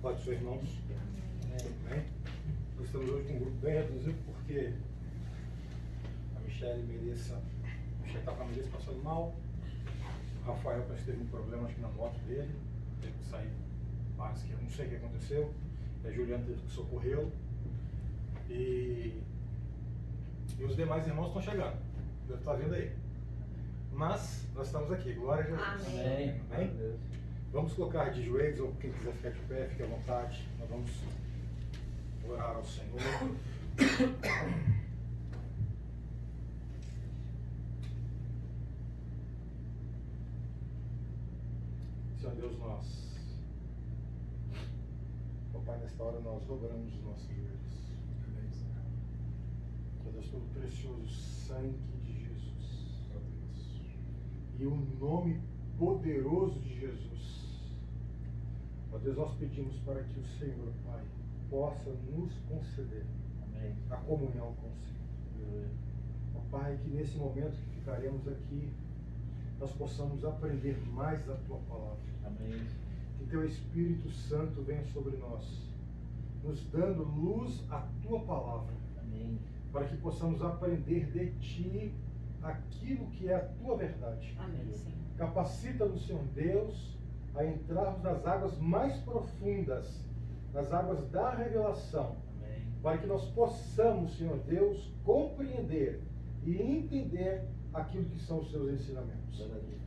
Pode ser, irmãos. Amém. Nós estamos hoje com um grupo bem reduzido porque a Michelle está com a Melissa passando mal. O Rafael parece que teve um problema, acho que na moto dele. Teve que sair, parece que eu não sei o que aconteceu. A Juliana teve que socorrê-lo. E os demais irmãos estão chegando. Deve estar vindo aí. Mas nós estamos aqui. Glória a Jesus. Amém. Amém? Vamos colocar de joelhos, ou quem quiser ficar de pé, fique à vontade. Nós vamos orar ao Senhor. Senhor Deus, Pai, nesta hora nós dobramos os nossos joelhos. Amém, Senhor. Meu Deus, pelo precioso sangue de Jesus. Meu Deus. E o nome poderoso de Jesus. Ó Deus, nós pedimos para que o Senhor, Pai, possa nos conceder a comunhão com o Senhor. Ó Pai, que nesse momento que ficaremos aqui, nós possamos aprender mais da Tua Palavra. Amém. Que Teu Espírito Santo venha sobre nós, nos dando luz à Tua Palavra. Amém. Para que possamos aprender de Ti aquilo que é a Tua verdade. Amém, Senhor. Capacita-nos, Senhor Deus, a entrarmos nas águas mais profundas, nas águas da revelação, Amém. para que nós possamos, Senhor Deus, compreender e entender aquilo que são os Teus ensinamentos.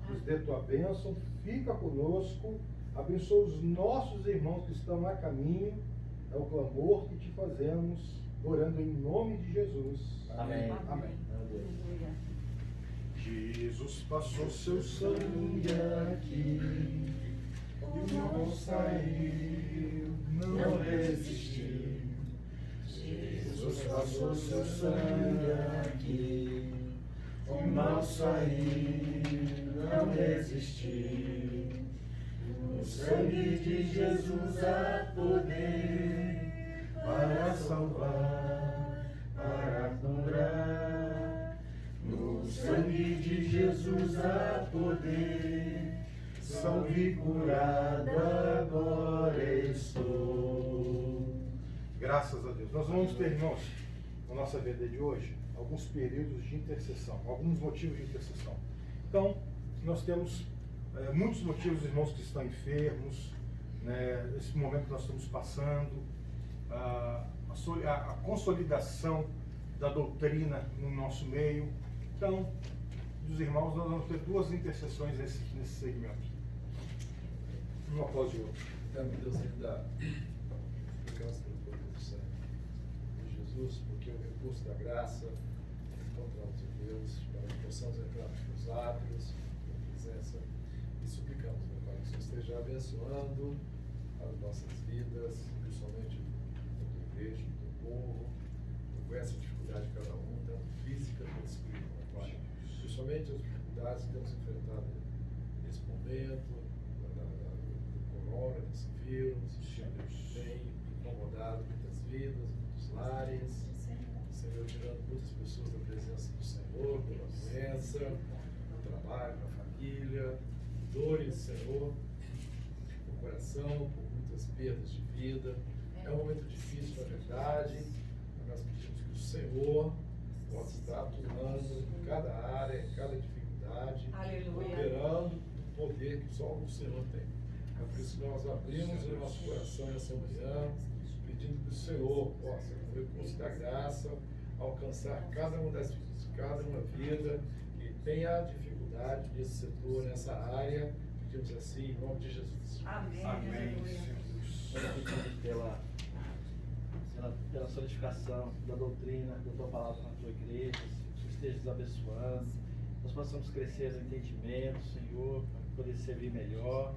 Nos dê Tua bênção, fica conosco, abençoa os nossos irmãos que estão a caminho, é o clamor que Te fazemos, orando em nome de Jesus. Amém. Amém. Aleluia. Jesus passou seu sangue aqui, e não saiu, não resistiu. Jesus passou seu sangue aqui, o mal saiu, não resistiu. No sangue de Jesus há poder para salvar, para curar. No sangue de Jesus há poder, salve curado, agora estou. Graças a Deus. Nós vamos ter, irmãos, na nossa vida de hoje, alguns períodos de intercessão, alguns motivos de intercessão. Então, nós temos muitos motivos, irmãos, que estão enfermos, né, esse momento que nós estamos passando, a consolidação da doutrina no nosso meio. Então, dos irmãos, nós vamos ter duas intercessões nesse segmento, um após o outro. Então, Deus, ainda suplicamos pelo poder do sangue de Jesus, porque o recurso da graça encontramos em Deus, para que possamos entrar nos teus átrios, na presença, e suplicamos, meu Pai, que o Senhor esteja abençoando as nossas vidas, principalmente da tua igreja, do teu povo, tu conhece a dificuldade de cada um, tanto física quanto espiritual, meu Pai. Principalmente as dificuldades que temos enfrentado nesse momento, do corona, desse vírus, que tem incomodado muitas vidas, muitos lares. Senhor, tirando muitas pessoas da presença do Senhor, pela doença, no trabalho, na família, dores, Senhor, no coração, por muitas perdas de vida. É um momento difícil, na verdade, mas nós pedimos que o Senhor possa estar atuando em cada área, em cada dificuldade, Aleluia. operando o poder que só o Senhor tem. É por isso que nós abrimos o nosso coração nessa manhã, pedindo que o Senhor possa, com o recurso da graça, alcançar cada uma das vidas, cada uma vida que tenha dificuldade nesse setor, nessa área. Pedimos assim, em nome de Jesus. Amém. Amém. Aleluia. Nós pedimos pela solidificação da doutrina, da tua palavra na tua igreja, que tu estejas abençoando, nós possamos crescer no entendimento, Senhor, para poder servir melhor.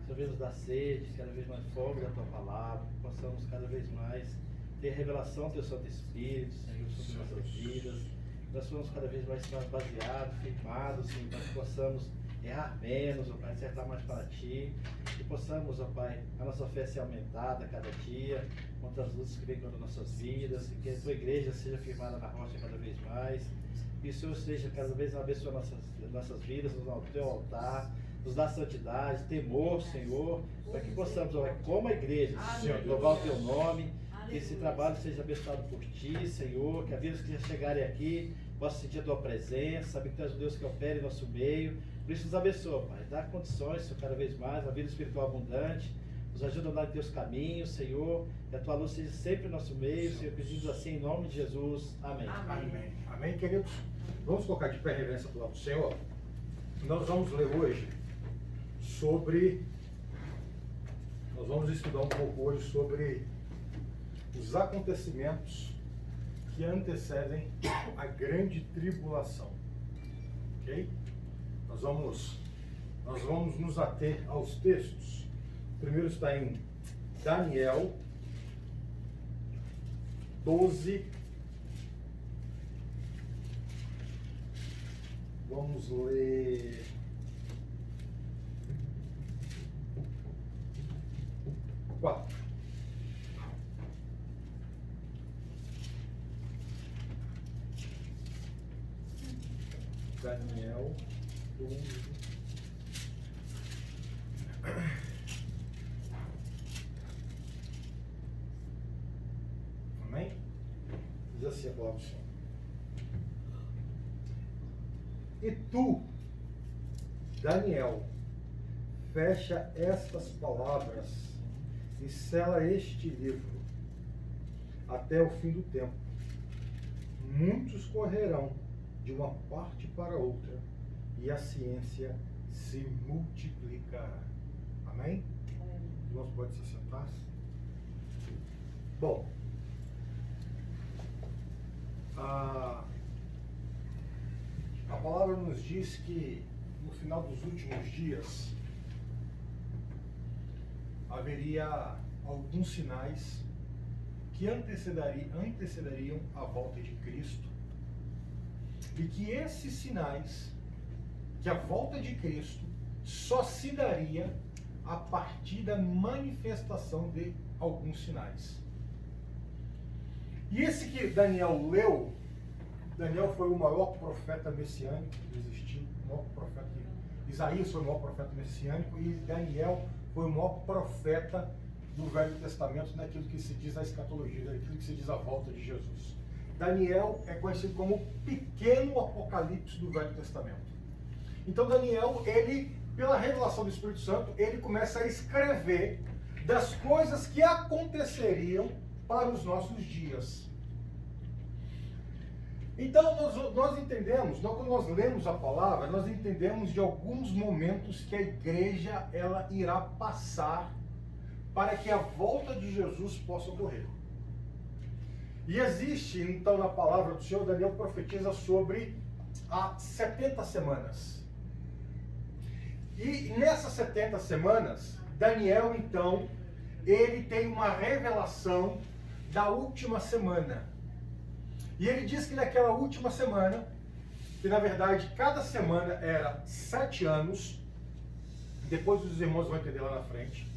Senhor, nos dá sede, cada vez mais fome da tua palavra, que possamos cada vez mais ter revelação do teu Santo Espírito, Senhor, sobre nossas vidas. Nós somos cada vez mais baseados, firmados, Senhor, para que possamos errar menos, ó Pai, acertar mais para Ti, que possamos, ó Pai, a nossa fé ser aumentada a cada dia, contra as lutas que vêm contra nossas vidas, e que a Tua igreja seja firmada na rocha cada vez mais, que o Senhor esteja cada vez abençoando nossas vidas, no Teu altar, nos dá santidade, temor, Senhor, para que possamos, ó, como a igreja, Senhor, louvar o Teu nome, que esse trabalho seja abençoado por Ti, Senhor, que a vida que já chegarem aqui possa sentir a Tua presença, saber que Tu és o Deus que opera em nosso meio. Por isso nos abençoa, Pai, dá condições, Senhor, cada vez mais, a vida espiritual abundante, nos ajuda a andar em Teus caminhos, Senhor, que a Tua luz seja sempre em nosso meio, Senhor, pedimos assim em nome de Jesus, amém. Amém. Amém, queridos? Vamos colocar de pé em reverência para o lado do Senhor. Nós vamos ler hoje nós vamos estudar um pouco hoje sobre os acontecimentos que antecedem a grande tribulação. Ok? Nós vamos nos ater aos textos. O primeiro está em Daniel 12. Vamos ler quatro. Daniel 12. Amém? Diz assim a palavra do Senhor. E tu, Daniel, fecha estas palavras e sela este livro até o fim do tempo. Muitos correrão de uma parte para outra e a ciência se multiplicará. Amém? Irmãos, pode se sentar? Bom, a palavra nos diz que no final dos últimos dias haveria alguns sinais que antecederiam a volta de Cristo, e que esses sinais, que a volta de Cristo só se daria a partir da manifestação de alguns sinais. E esse que Daniel leu, Daniel foi o maior profeta messiânico que existiu, o maior profeta, Isaías foi o maior profeta messiânico, e Daniel foi o maior profeta do Velho Testamento naquilo que se diz a escatologia, naquilo que se diz a volta de Jesus. Daniel é conhecido como o pequeno Apocalipse do Velho Testamento. Então Daniel, ele, pela revelação do Espírito Santo, ele começa a escrever das coisas que aconteceriam para os nossos dias. Então nós entendemos, quando nós lemos a palavra, nós entendemos de alguns momentos que a igreja ela irá passar para que a volta de Jesus possa ocorrer. E existe, então, na palavra do Senhor, Daniel profetiza sobre as 70 semanas. E nessas 70 semanas, Daniel, então, ele tem uma revelação da última semana. E ele diz que naquela última semana, que na verdade cada semana era 7 anos, depois os irmãos vão entender lá na frente.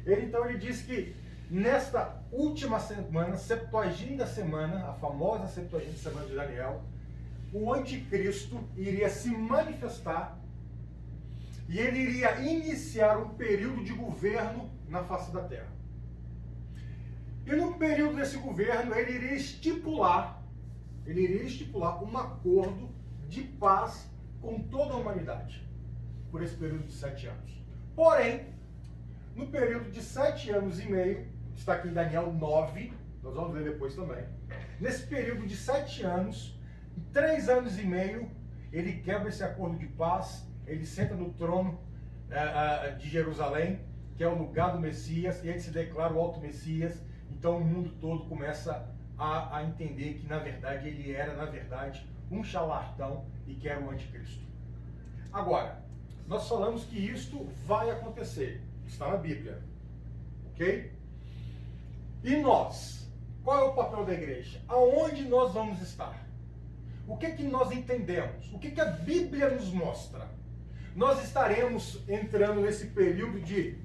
Ele diz que nesta última semana, 70ª semana, a famosa 70ª semana de Daniel, o anticristo iria se manifestar e ele iria iniciar um período de governo na face da terra. E no período desse governo, ele iria estipular um acordo de paz com toda a humanidade, por esse período de 7 anos. Porém, no período de 7 anos e meio, está aqui em Daniel 9, nós vamos ler depois também, nesse período de 7 anos, 3 anos e meio, ele quebra esse acordo de paz, ele senta no trono de Jerusalém, que é o lugar do Messias, e ele se declara o alto Messias. Então o mundo todo começa a entender que na verdade ele era, na verdade, um charlatão e que era o anticristo. Agora, nós falamos que isto vai acontecer, está na Bíblia, ok? E nós? Qual é o papel da igreja? Aonde nós vamos estar? O que nós entendemos? O que a Bíblia nos mostra? Nós estaremos entrando nesse período de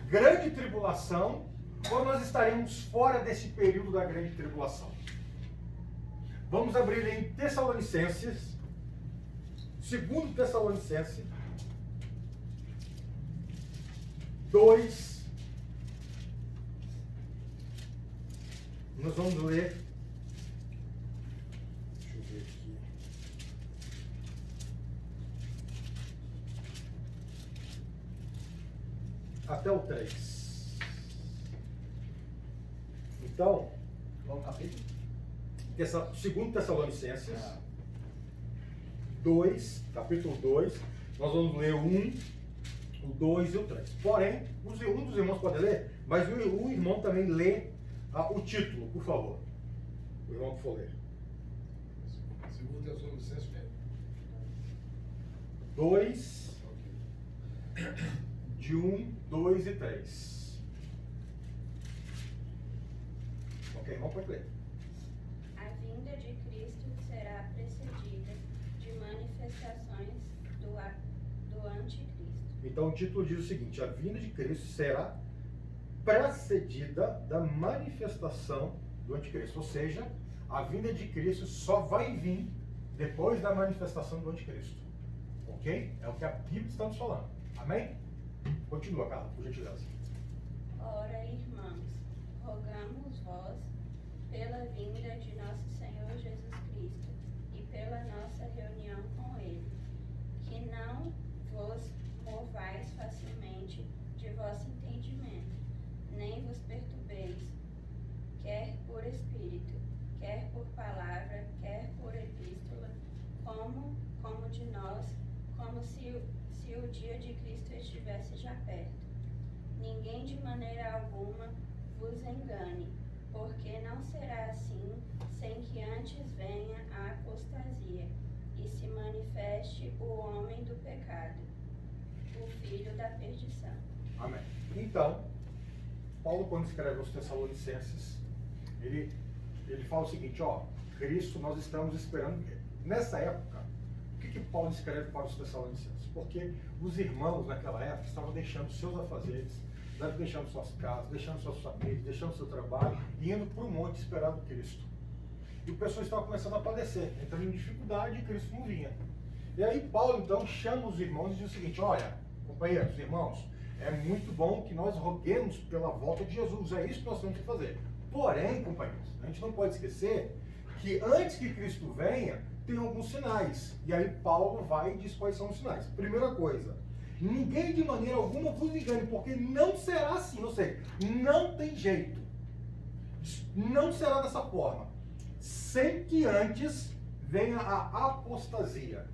grande tribulação, ou nós estaremos fora desse período da grande tribulação? Vamos abrir em Tessalonicenses, 2 Tessalonicenses, 2, nós vamos ler, deixa eu ver aqui, até o 3. Então, Qual capítulo? 2 Tessalonicenses 2, capítulo 2, nós vamos ler o 1, o 2 e o 3. Porém, um dos irmãos pode ler, mas o irmão também lê o título, por favor. O irmão que for ler. Segundo Tessalonicenses mesmo. 2, de 1, 2 e 3. Ok, irmão, pode ler. A vinda de Cristo será precedida de manifestações do anticristo. Então o título diz o seguinte: a vinda de Cristo será precedida da manifestação do anticristo. Ou seja, a vinda de Cristo só vai vir depois da manifestação do anticristo. Ok? É o que a Bíblia está nos falando. Amém? Continua, Carla, por gentileza. Ora, irmãos, rogamos vós, pela vinda de nosso Senhor Jesus Cristo e pela nossa reunião com Ele, que não vos movais facilmente de vosso entendimento, nem vos perturbeis, quer por espírito, quer por palavra, quer por epístola, como de nós, como se o dia de Cristo estivesse já perto. Ninguém de maneira alguma vos engane, porque não será assim, sem que antes venha a apostasia, e se manifeste o homem do pecado, o filho da perdição. Amém. Então, Paulo, quando escreve aos Tessalonicenses, ele fala o seguinte: ó, Cristo, nós estamos esperando. Nessa época, o que Paulo escreve para os Tessalonicenses? Porque os irmãos naquela época estavam deixando seus afazeres, deixando suas casas, deixando suas famílias, deixando seu trabalho e indo para o monte esperando Cristo. E o pessoal estava começando a padecer, entrando em dificuldade, e Cristo não vinha. E aí Paulo então chama os irmãos e diz o seguinte: olha, companheiros, irmãos, é muito bom que nós roguemos pela volta de Jesus, é isso que nós temos que fazer. Porém, companheiros, a gente não pode esquecer que antes que Cristo venha, tem alguns sinais. E aí Paulo vai e diz quais são os sinais. Primeira coisa: ninguém de maneira alguma vos engane, porque não será assim, ou seja, não tem jeito. Não será dessa forma, sem que antes venha a apostasia.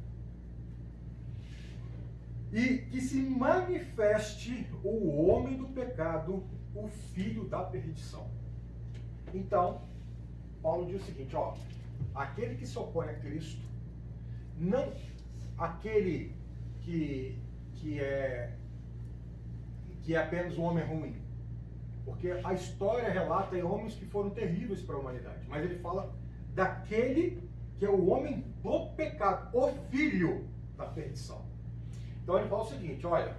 E que se manifeste o homem do pecado, o filho da perdição. Então, Paulo diz o seguinte: ó, aquele que se opõe a Cristo, não aquele que é apenas um homem ruim, porque a história relata em homens que foram terríveis para a humanidade, mas ele fala daquele que é o homem do pecado, o filho da perdição. Então ele fala o seguinte: olha,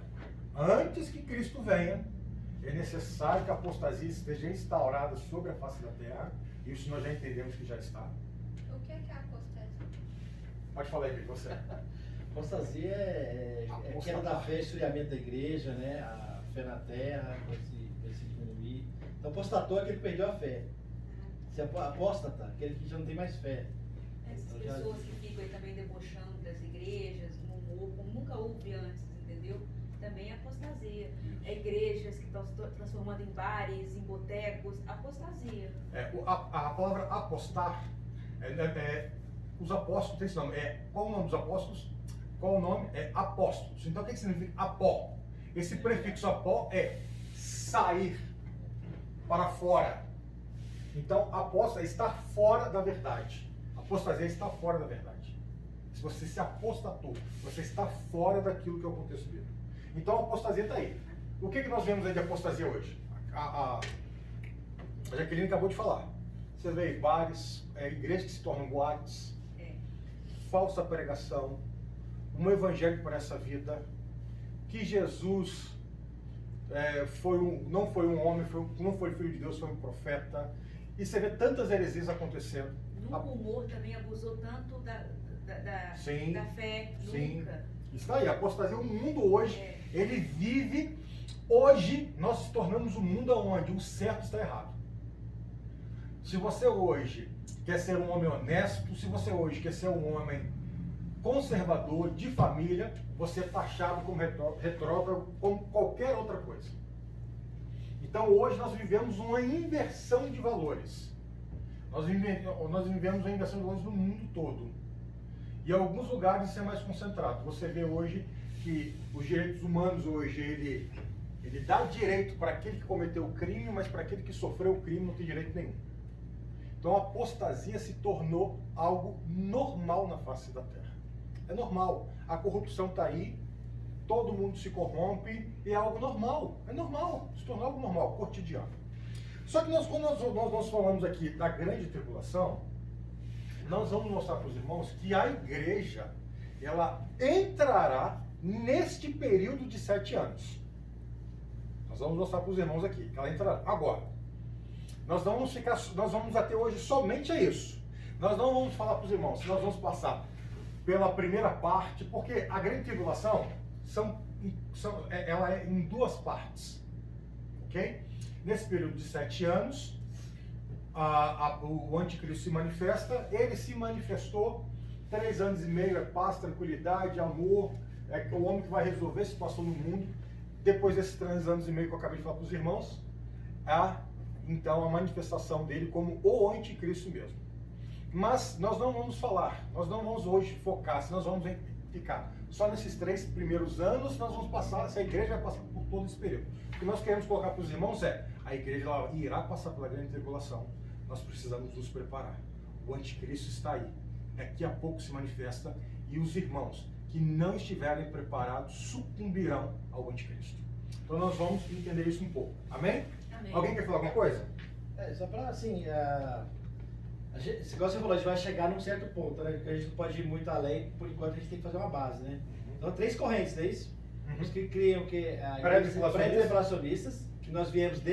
antes que Cristo venha, é necessário que a apostasia esteja instaurada sobre a face da terra. Isso nós já entendemos que já está. O que é a apostasia? Pode falar aí, você. Apostasia é queda da fé, esfriamento da igreja, né? A fé na terra, vai se diminuir. Então, apostatou é aquele que perdeu a fé. Se apóstata, aquele que já não tem mais fé. Essas Então, pessoas que ficam aí também debochando das igrejas, como nunca houve antes, entendeu? Também é apostasia. É igrejas que estão se transformando em bares, em botecos, apostasia. A palavra apostar, os apóstolos têm esse nome. Qual o nome dos apóstolos? Qual o nome? É apóstolos. Então o que significa apó? Esse prefixo apó é sair para fora. Então apóstata é estar fora da verdade. Apostasia é estar fora da verdade. Se você se apostatou, você está fora daquilo que é o contexto bíblico. Então a apostasia está aí. O que nós vemos aí de apostasia hoje? A Jaqueline acabou de falar. Você vê aí bares, igrejas que se tornam boates, falsa pregação, um evangelho para essa vida, que Jesus não foi um homem, não foi filho de Deus, foi um profeta. E você vê tantas heresias acontecendo. No humor também abusou tanto da fé, sim. nunca. Isso aí, a apostasia, o mundo hoje, ele vive Hoje, nós nos tornamos um mundo onde o certo está errado. Se você hoje quer ser um homem honesto, se você hoje quer ser um homem conservador, de família, você é taxado como retrógrado, como qualquer outra coisa. Então, hoje nós vivemos uma inversão de valores. Nós vivemos uma inversão de valores no mundo todo. E em alguns lugares isso é mais concentrado. Você vê hoje que os direitos humanos hoje, ele dá direito para aquele que cometeu o crime, mas para aquele que sofreu o crime não tem direito nenhum. Então a apostasia se tornou algo normal na face da terra. É normal. A corrupção está aí, todo mundo se corrompe e é algo normal. É normal, se tornou algo normal, cotidiano. Só que quando nós falamos aqui da grande tribulação, nós vamos mostrar para os irmãos que a igreja, ela entrará neste período de 7 anos. Nós vamos mostrar para os irmãos aqui que ela entrará. Agora, nós vamos até hoje somente a isso. Nós não vamos falar para os irmãos, nós vamos passar pela primeira parte, porque a grande tribulação ela é em 2 partes. Ok? Nesse período de 7 anos, o anticristo se manifesta. Ele se manifestou 3 anos e meio, é paz, tranquilidade, amor, é o homem que vai resolver a situação no mundo. Depois desses 3 anos e meio que eu acabei de falar para os irmãos, então a manifestação dele como o anticristo mesmo. Mas nós não vamos falar, nós não vamos hoje focar, se nós vamos ficar só nesses 3 primeiros anos, nós vamos passar, se a igreja vai passar por todo esse período. O que nós queremos colocar para os irmãos a igreja irá passar pela grande tribulação, nós precisamos nos preparar. O anticristo está aí, daqui a pouco se manifesta, e os irmãos que não estiverem preparados sucumbirão ao anticristo. Então nós vamos entender isso um pouco. Amém? Amém. Alguém quer falar alguma coisa? Só para assim, igual você falou, a gente vai chegar num certo ponto, né? Porque a gente não pode ir muito além, por enquanto a gente tem que fazer uma base, né? Então 3 correntes, não é isso? Os que criam que pré-tribulacionistas, que nós viemos da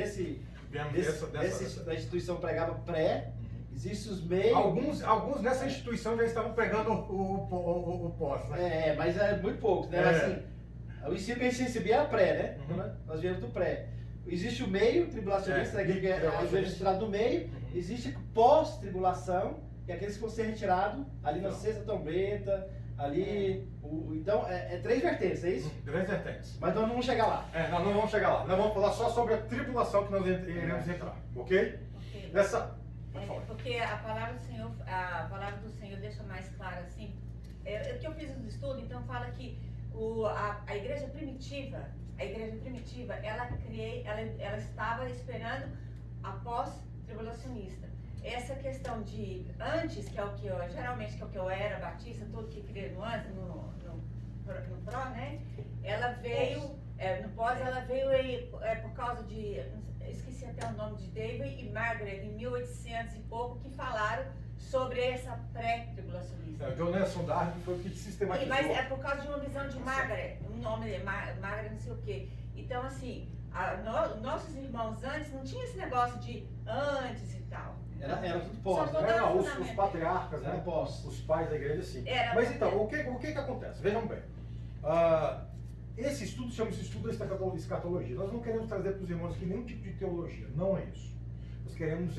instituição pregava pré, existem os meios. Alguns nessa instituição já estavam pregando o pós, né? Mas é muito poucos, né? Assim, o ensino que a gente recebia era pré, né? Então, nós viemos do pré. Existe o meio tribulacionista, que é registrado no meio. Existe pós-tribulação, que é aqueles que vão ser retirados ali na sexta trombeta, ali. Então, 3 vertentes, é isso? 3 vertentes. Mas nós não vamos chegar lá. Nós não vamos chegar lá. Nós vamos falar só sobre a tribulação que nós iremos entrar, ok? Porque a palavra do Senhor deixa mais claro assim. Que eu fiz um estudo, então fala que a igreja primitiva, ela estava esperando a pós-tribulacionista. Essa questão de antes, que é o que eu, geralmente que é o que eu era batista, todo que cria no antes, no pró, né? Ela veio, no pós, ela veio por causa de, esqueci até o nome de David e Margaret, em 1800 e pouco, que falaram sobre essa pré-tribulacionista. John Nelson Darby foi o que sistematizou. Mas é por causa de uma visão de Margaret, um nome de Margaret não sei o quê. Então, assim, nossos irmãos antes não tinha esse negócio de antes e tal. Era tudo pós, Só né? Os patriarcas, né? Os pais da igreja, sim. Mas então, o que acontece? Vejam bem. Esse estudo chama-se estudo da escatologia. Nós não queremos trazer para os irmãos aqui nenhum tipo de teologia. Não é isso. Nós queremos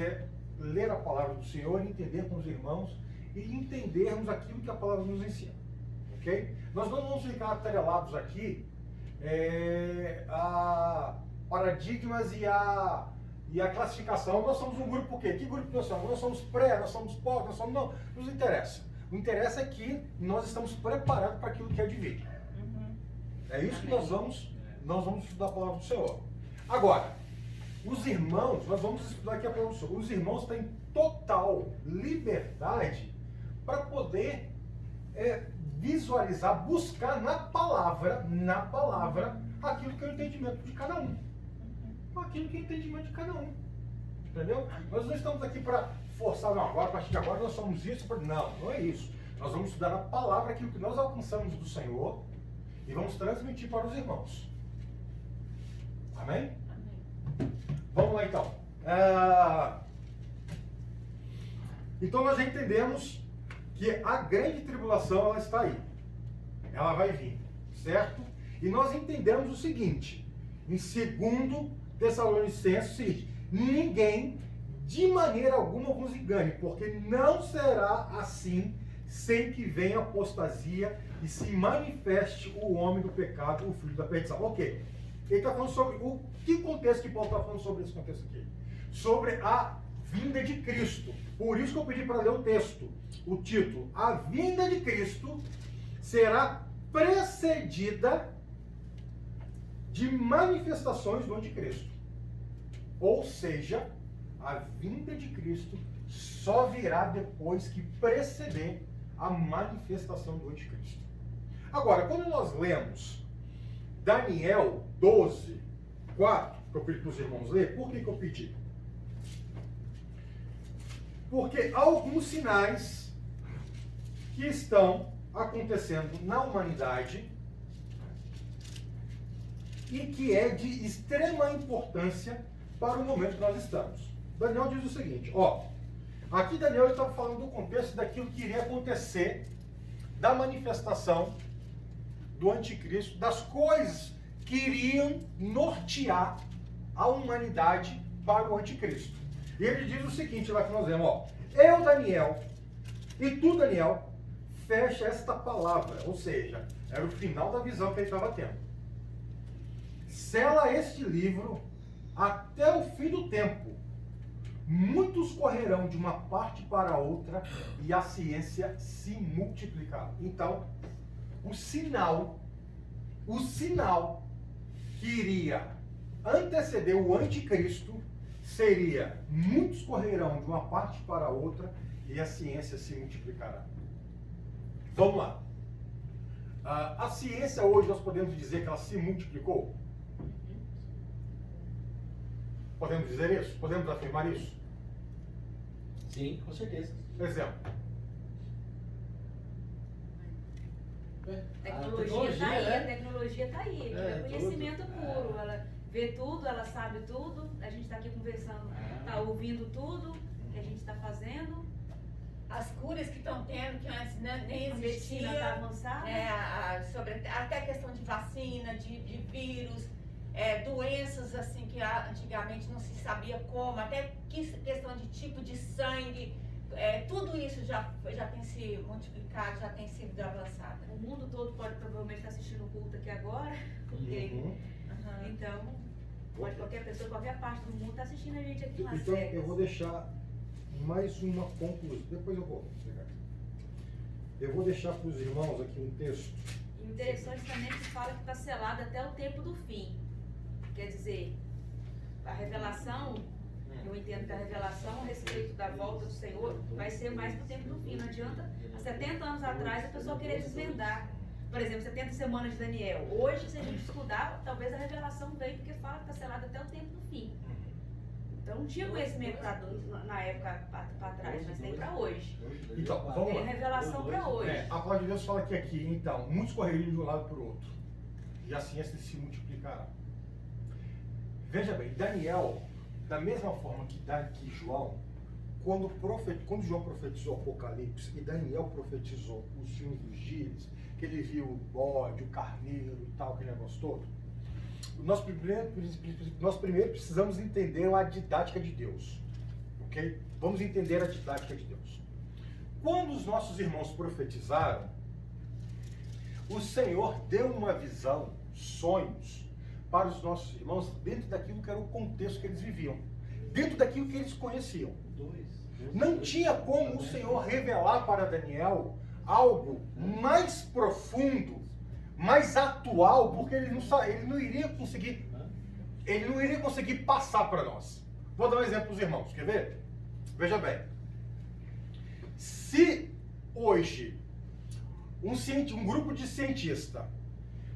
ler a palavra do Senhor, entender com os irmãos e entendermos aquilo que a palavra nos ensina. Ok? Nós não vamos ficar atrelados aqui a paradigmas e a classificação. Nós somos um grupo o quê? Que grupo nós somos? Nós somos pré, nós somos pós, nós somos... Não nos interessa. O interesse é que nós estamos preparados para aquilo que é de vir. É isso que nós vamos estudar a palavra do Senhor. Agora, os irmãos, nós vamos estudar aqui a palavra do Senhor. Os irmãos têm total liberdade para poder visualizar, buscar na palavra, aquilo que é o entendimento de cada um. Aquilo que é o entendimento de cada um. Entendeu? Nós não estamos aqui para forçar, não, agora, a partir de agora nós somos isso. Não é isso. Nós vamos estudar na palavra aquilo que nós alcançamos do Senhor e vamos transmitir para os irmãos. Amém? Amém. Vamos lá então. Então nós já entendemos que a grande tribulação ela está aí. Ela vai vir, certo? E nós entendemos o seguinte. em 2 Tessalonicenses, o seguinte: ninguém de maneira alguma vos engane, porque não será assim sem que venha a apostasia e se manifeste o homem do pecado, o filho da perdição. Ok. Ele está falando sobre que contexto que Paulo está falando sobre esse contexto aqui? Sobre a vinda de Cristo. Por isso que eu pedi para ler o texto, o título: a vinda de Cristo será precedida de manifestações do anticristo. Ou seja, a vinda de Cristo só virá depois que preceder a manifestação do anticristo. Agora, quando nós lemos Daniel 12, 4, que eu pedi para os irmãos ler, por que eu pedi? Porque há alguns sinais que estão acontecendo na humanidade e que é de extrema importância para o momento que nós estamos. Daniel diz o seguinte, aqui Daniel está falando do contexto daquilo que iria acontecer, da manifestação do anticristo, das coisas que iriam nortear a humanidade para o anticristo. E ele diz o seguinte, lá que nós vemos, eu, Daniel, e tu, Daniel, fecha esta palavra, ou seja, era o final da visão que ele estava tendo. Sela este livro até o fim do tempo. Muitos correrão de uma parte para a outra e a ciência se multiplicará. Então, o sinal que iria anteceder o anticristo seria: muitos correrão de uma parte para a outra e a ciência se multiplicará. Vamos lá. A ciência hoje nós podemos dizer que ela se multiplicou? Podemos dizer isso? Podemos afirmar isso? Sim, com certeza. Exemplo. Tecnologia está aí, né? a tecnologia está aí, é conhecimento puro, ela vê tudo, ela sabe tudo, a gente está aqui conversando, está ouvindo tudo que a gente está fazendo. As curas que estão tendo, que antes nem A medicina está existia, avançada. sobre até a questão de vacina, de vírus, doenças assim que antigamente não se sabia como, até questão de tipo de sangue, tudo isso já tem se multiplicado, já tem sido avançado. O mundo todo pode provavelmente estar assistindo o culto aqui agora, porque, então, pode qualquer pessoa, qualquer parte do mundo estar assistindo a gente aqui nas Então, cegas. eu vou deixar mais uma conclusão. Depois eu vou pegar. Eu vou deixar para os irmãos aqui um texto. E o interessante também é que fala que está selado até o tempo do fim. Quer dizer, a revelação, eu entendo que a revelação a respeito da volta do Senhor vai ser mais para o tempo do fim. Não adianta, há 70 anos atrás, a pessoa querer desvendar. Por exemplo, 70 semanas de Daniel. Hoje, se a gente estudar, talvez a revelação venha, porque fala que está selado até o tempo do fim. Então não tinha conhecimento na época para trás, mas tem para hoje. Então, vamos Tem lá. revelação para hoje. A palavra de Deus fala que aqui, então, muitos correriam de um lado para o outro, e a ciência se multiplicará. Veja bem, Daniel, da mesma forma que João, quando João profetizou o Apocalipse e Daniel profetizou os fins dos dias, que ele viu o bode, o carneiro e tal, aquele negócio todo, nós primeiro precisamos entender a didática de Deus, ok? Vamos entender a didática de Deus. Quando os nossos irmãos profetizaram, o Senhor deu uma visão, sonhos, para os nossos irmãos dentro daquilo que era o contexto que eles viviam, dentro daquilo que eles conheciam. Não tinha como o Senhor revelar para Daniel algo mais profundo, mais atual, porque ele não iria conseguir passar para nós. Vou dar um exemplo para os irmãos, quer ver? Veja bem, se hoje um grupo de cientistas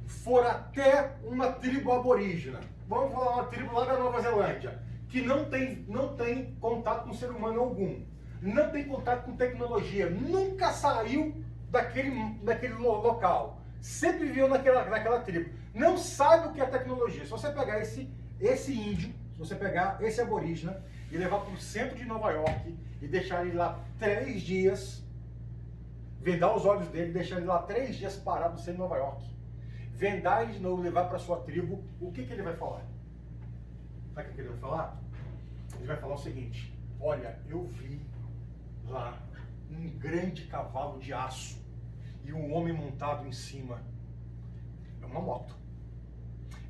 for até uma tribo aborígena, vamos falar uma tribo lá da Nova Zelândia, que não tem contato com ser humano algum, não tem contato com tecnologia, nunca saiu daquele local, sempre viveu naquela tribo, não sabe o que é tecnologia. Se você pegar esse índio, se você pegar esse aborígena e levar para o centro de Nova York e deixar ele lá 3 dias, vendar os olhos dele, deixar ele lá 3 dias parado no centro de Nova York, vendar ele de novo, levar para sua tribo, o que ele vai falar? Sabe o que ele vai falar? Ele vai falar o seguinte: olha, eu vi lá um grande cavalo de aço e um homem montado em cima. É uma moto.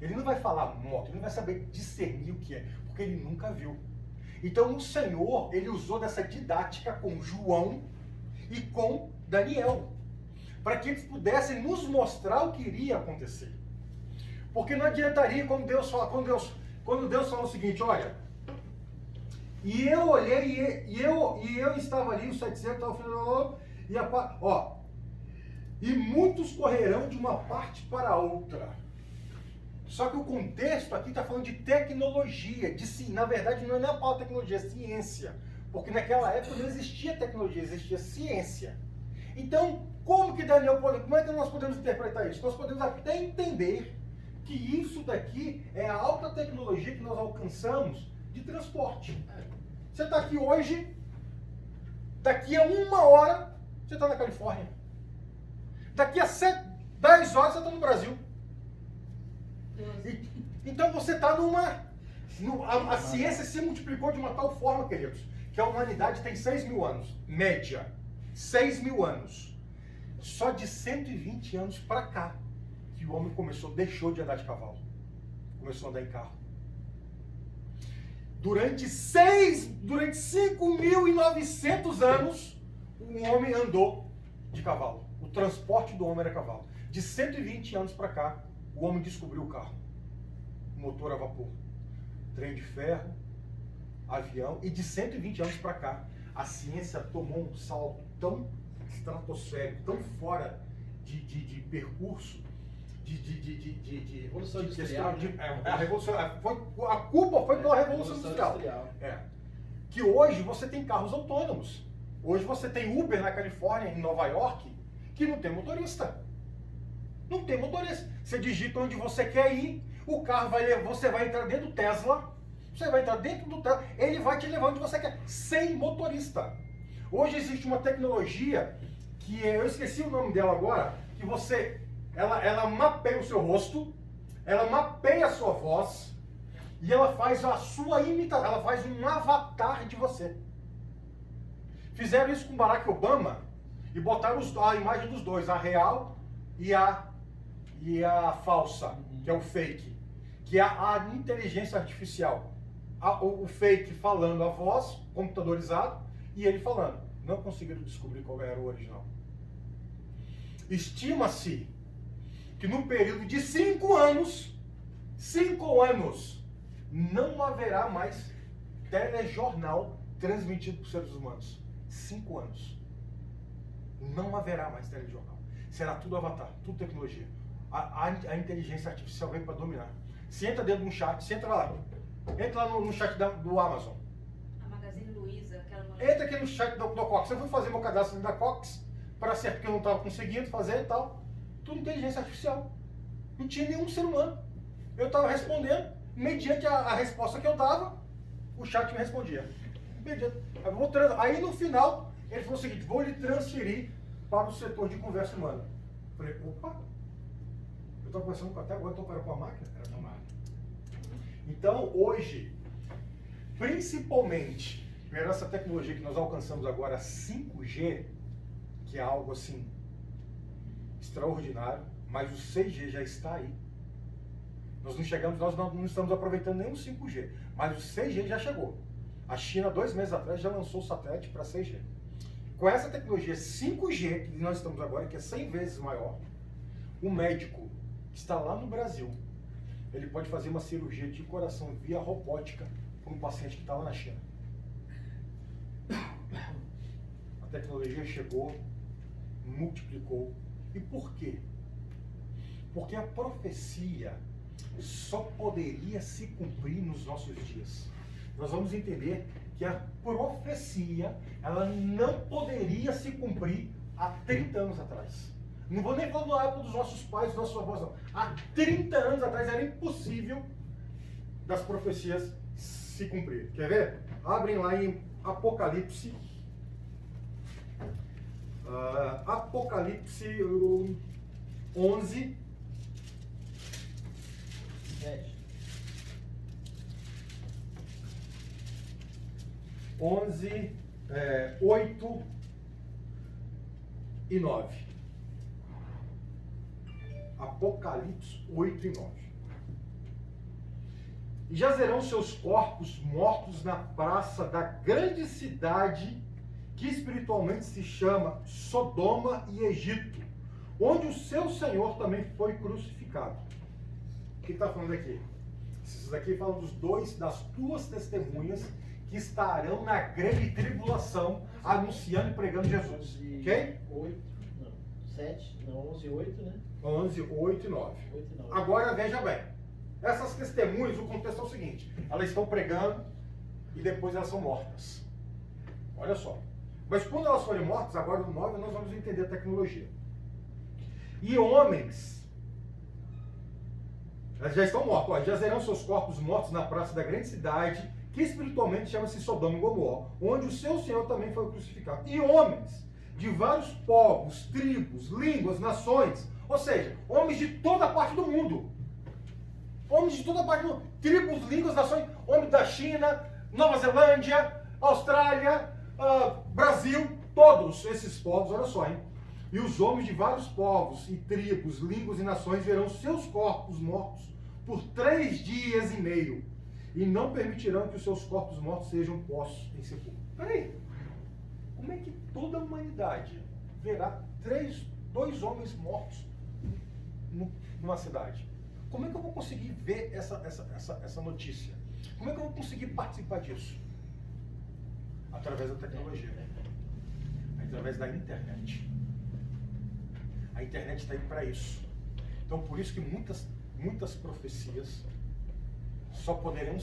Ele não vai falar moto, ele não vai saber discernir o que é, porque ele nunca viu. Então o Senhor, ele usou dessa didática com João e com Daniel, para que eles pudessem nos mostrar o que iria acontecer. Porque não adiantaria quando Deus fala o seguinte: olha, e eu olhei, e eu estava ali, os 700, e muitos correrão de uma parte para a outra. Só que o contexto aqui está falando de tecnologia, na verdade não é a palavra tecnologia, é ciência. Porque naquela época não existia tecnologia, existia ciência. Então, como é que nós podemos interpretar isso? Nós podemos até entender que isso daqui é a alta tecnologia que nós alcançamos de transporte. Você está aqui hoje, daqui a 1 hora, você está na Califórnia. Daqui a 10 horas, você está no Brasil. Então você está a ciência se multiplicou de uma tal forma, queridos, que a humanidade tem 6.000 anos, média. 6.000 anos. Só de 120 anos para cá que o homem deixou de andar de cavalo. Começou a andar em carro. Durante 5.900 anos, o homem andou de cavalo. O transporte do homem era cavalo. De 120 anos para cá, o homem descobriu o carro. Motor a vapor. Trem de ferro, avião. E de 120 anos para cá, a ciência tomou um salto tão estratosférico, tão fora de percurso, de Revolução Industrial. A culpa foi pela Revolução Industrial. Que hoje você tem carros autônomos. Hoje você tem Uber na Califórnia, em Nova York, que não tem motorista. Não tem motorista. Você digita onde você quer ir, o carro você vai entrar dentro do Tesla, ele vai te levar onde você quer, sem motorista. Hoje existe uma tecnologia que eu esqueci o nome dela agora, que ela mapeia o seu rosto, ela mapeia a sua voz e ela faz a sua imitação, ela faz um avatar de você. Fizeram isso com Barack Obama e botaram a imagem dos dois, a real e a falsa, que é o fake, que é a inteligência artificial. O fake falando a voz, computadorizado, e ele falando. Não conseguiram descobrir qual era o original. Estima-se que no período de 5 anos, não haverá mais telejornal transmitido por seres humanos. 5 anos. Não haverá mais telejornal. Será tudo avatar, tudo tecnologia. A inteligência artificial vem para dominar. Você entra dentro de um chat, você entra lá no chat do Amazon. A Magazine Luiza, aquela mulher. Entra aqui no chat da Cox. Eu fui fazer meu cadastro da Cox para ser porque eu não estava conseguindo fazer e tal. Tudo inteligência artificial. Não tinha nenhum ser humano. Eu estava respondendo, mediante a resposta que eu dava, o chat me respondia. Aí no final, ele falou o seguinte: vou lhe transferir para o setor de conversa humana. Eu falei, opa, eu estou conversando até agora, estou com a máquina? Era com a máquina. Então, hoje, principalmente por essa tecnologia que nós alcançamos agora, 5G, que é algo assim extraordinário, mas o 6G já está aí. Nós não estamos aproveitando nem o 5G, mas o 6G já chegou. A China, 2 meses atrás, já lançou o satélite para 6G. Com essa tecnologia 5G, que nós estamos agora, que é 100 vezes maior, o médico que está lá no Brasil, ele pode fazer uma cirurgia de coração via robótica para um paciente que está lá na China. A tecnologia chegou, multiplicou. E por quê? Porque a profecia só poderia se cumprir nos nossos dias. Nós vamos entender que a profecia, ela não poderia se cumprir há 30 anos atrás. Não vou nem falar da época dos nossos pais, dos nossos avós, não. Há 30 anos atrás era impossível das profecias se cumprir. Quer ver? Abrem lá em Apocalipse. Apocalipse 11. 7. 11, 8 e 9. Apocalipse 8 e 9. E jazerão seus corpos mortos na praça da grande cidade, que espiritualmente se chama Sodoma e Egito, onde o seu Senhor também foi crucificado. O que está falando aqui? Isso daqui fala das duas testemunhas que estarão na grande tribulação, anunciando e pregando Jesus. Ok? 8, não, 7, não, 11 e 8, né? 11, 8 e 9. 8 e 9. Agora veja bem, essas testemunhas, o contexto é o seguinte: elas estão pregando e depois elas são mortas. Olha só. Mas quando elas forem mortas, agora no 9 nós vamos entender a tecnologia. E homens, elas já estão mortos, ó, jazerão seus corpos mortos na praça da grande cidade, que espiritualmente chama-se Sodoma e Gomorra, onde o seu Senhor também foi crucificado. E homens de vários povos, tribos, línguas, nações, ou seja, homens de toda parte do mundo. Homens de toda parte do mundo. Tribos, línguas, nações, homens da China, Nova Zelândia, Austrália, Brasil, todos esses povos, olha só, hein? E os homens de vários povos e tribos, línguas e nações verão seus corpos mortos por 3 dias e meio, e não permitirão que os seus corpos mortos sejam postos em sepulcro. Peraí, como é que toda a humanidade verá 2 homens mortos numa cidade? Como é que eu vou conseguir ver essa notícia? Como é que eu vou conseguir participar disso? Através da tecnologia, através da internet. A internet está aí para isso. Então, por isso que muitas profecias só poderiam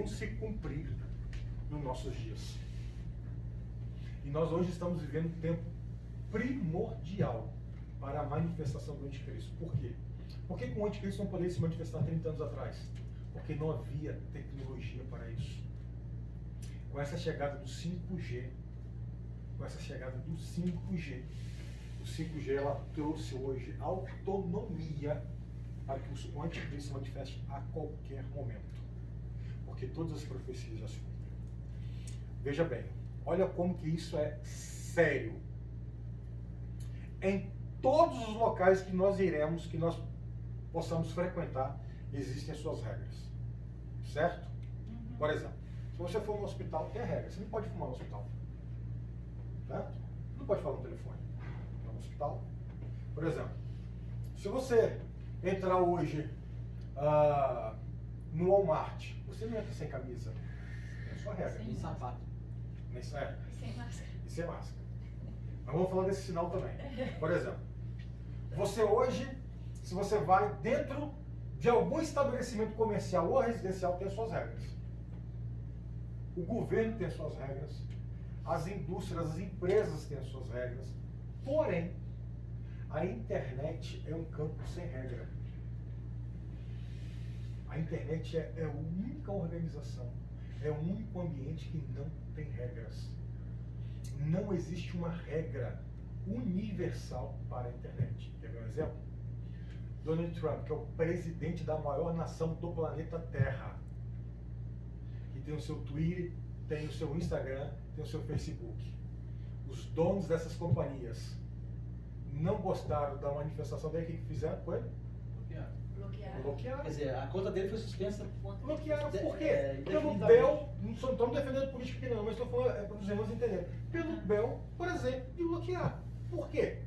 se cumprir nos nossos dias. E nós hoje estamos vivendo um tempo primordial para a manifestação do anticristo. Por quê? Por que o anticristo não poderia se manifestar 30 anos atrás? Porque não havia tecnologia para isso. Com essa chegada do 5G, o 5G ela trouxe hoje autonomia para que o anticristo se manifeste a qualquer momento. Porque todas as profecias já se cumpriram. Veja bem, olha como que isso é sério. Em todos os locais que nós iremos, que nós possamos frequentar, existem as suas regras. Certo? Por exemplo, se você for no hospital, tem a regra. Você não pode fumar no hospital. Certo? Não pode falar no telefone no hospital. Por exemplo, se você entrar hoje no Walmart, você não entra sem camisa. É a sua regra. Sem sapato. Sem máscara. E sem máscara. Mas vamos falar desse sinal também. Por exemplo, você hoje, se você vai dentro de algum estabelecimento comercial ou residencial, tem as suas regras. O governo tem as suas regras. As indústrias, as empresas têm as suas regras. Porém, a internet é um campo sem regra. A internet é a única organização, é o único ambiente que não tem regras. Não existe uma regra universal para a internet. Quer ver um exemplo? Donald Trump, que é o presidente da maior nação do planeta Terra, que tem o seu Twitter, tem o seu Instagram, tem o seu Facebook. Os donos dessas companhias não gostaram da manifestação dele, o que fizeram? Foi? Bloquearam. Quer dizer, a conta dele foi suspensa. Bloquearam. Por quê? Pelo BEL, não estamos defendendo política aqui não, mas estou falando para os irmãos entenderem. Pelo BEL, por exemplo, de bloquear. Por quê?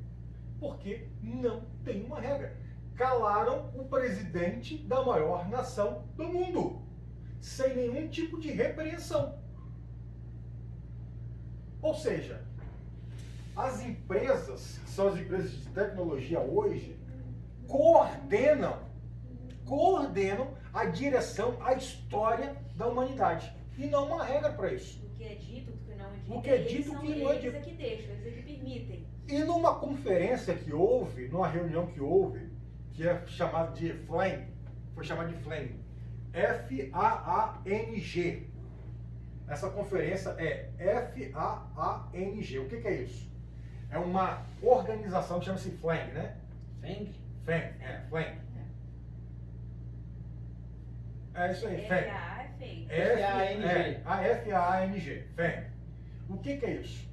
Porque não tem uma regra. Calaram o presidente da maior nação do mundo, sem nenhum tipo de repreensão. Ou seja, as empresas, que são as empresas de tecnologia hoje, coordenam a direção, a história da humanidade. E não uma regra para isso. O que é dito, o que não é dito. O que é dito, o que não é dito. Eles é que deixam, eles é que permitem. E numa conferência que houve, numa reunião que houve, que é chamada de FLANG, foi chamada de FLANG, F-A-A-N-G. Essa conferência é F-A-A-N-G. O que é isso? É uma organização que chama-se FLANG, né? FANG? FLANG, FLANG. É isso aí, FEM. FAA é feio. F-A-N-G. F-A-N-G, FEM. O que é isso?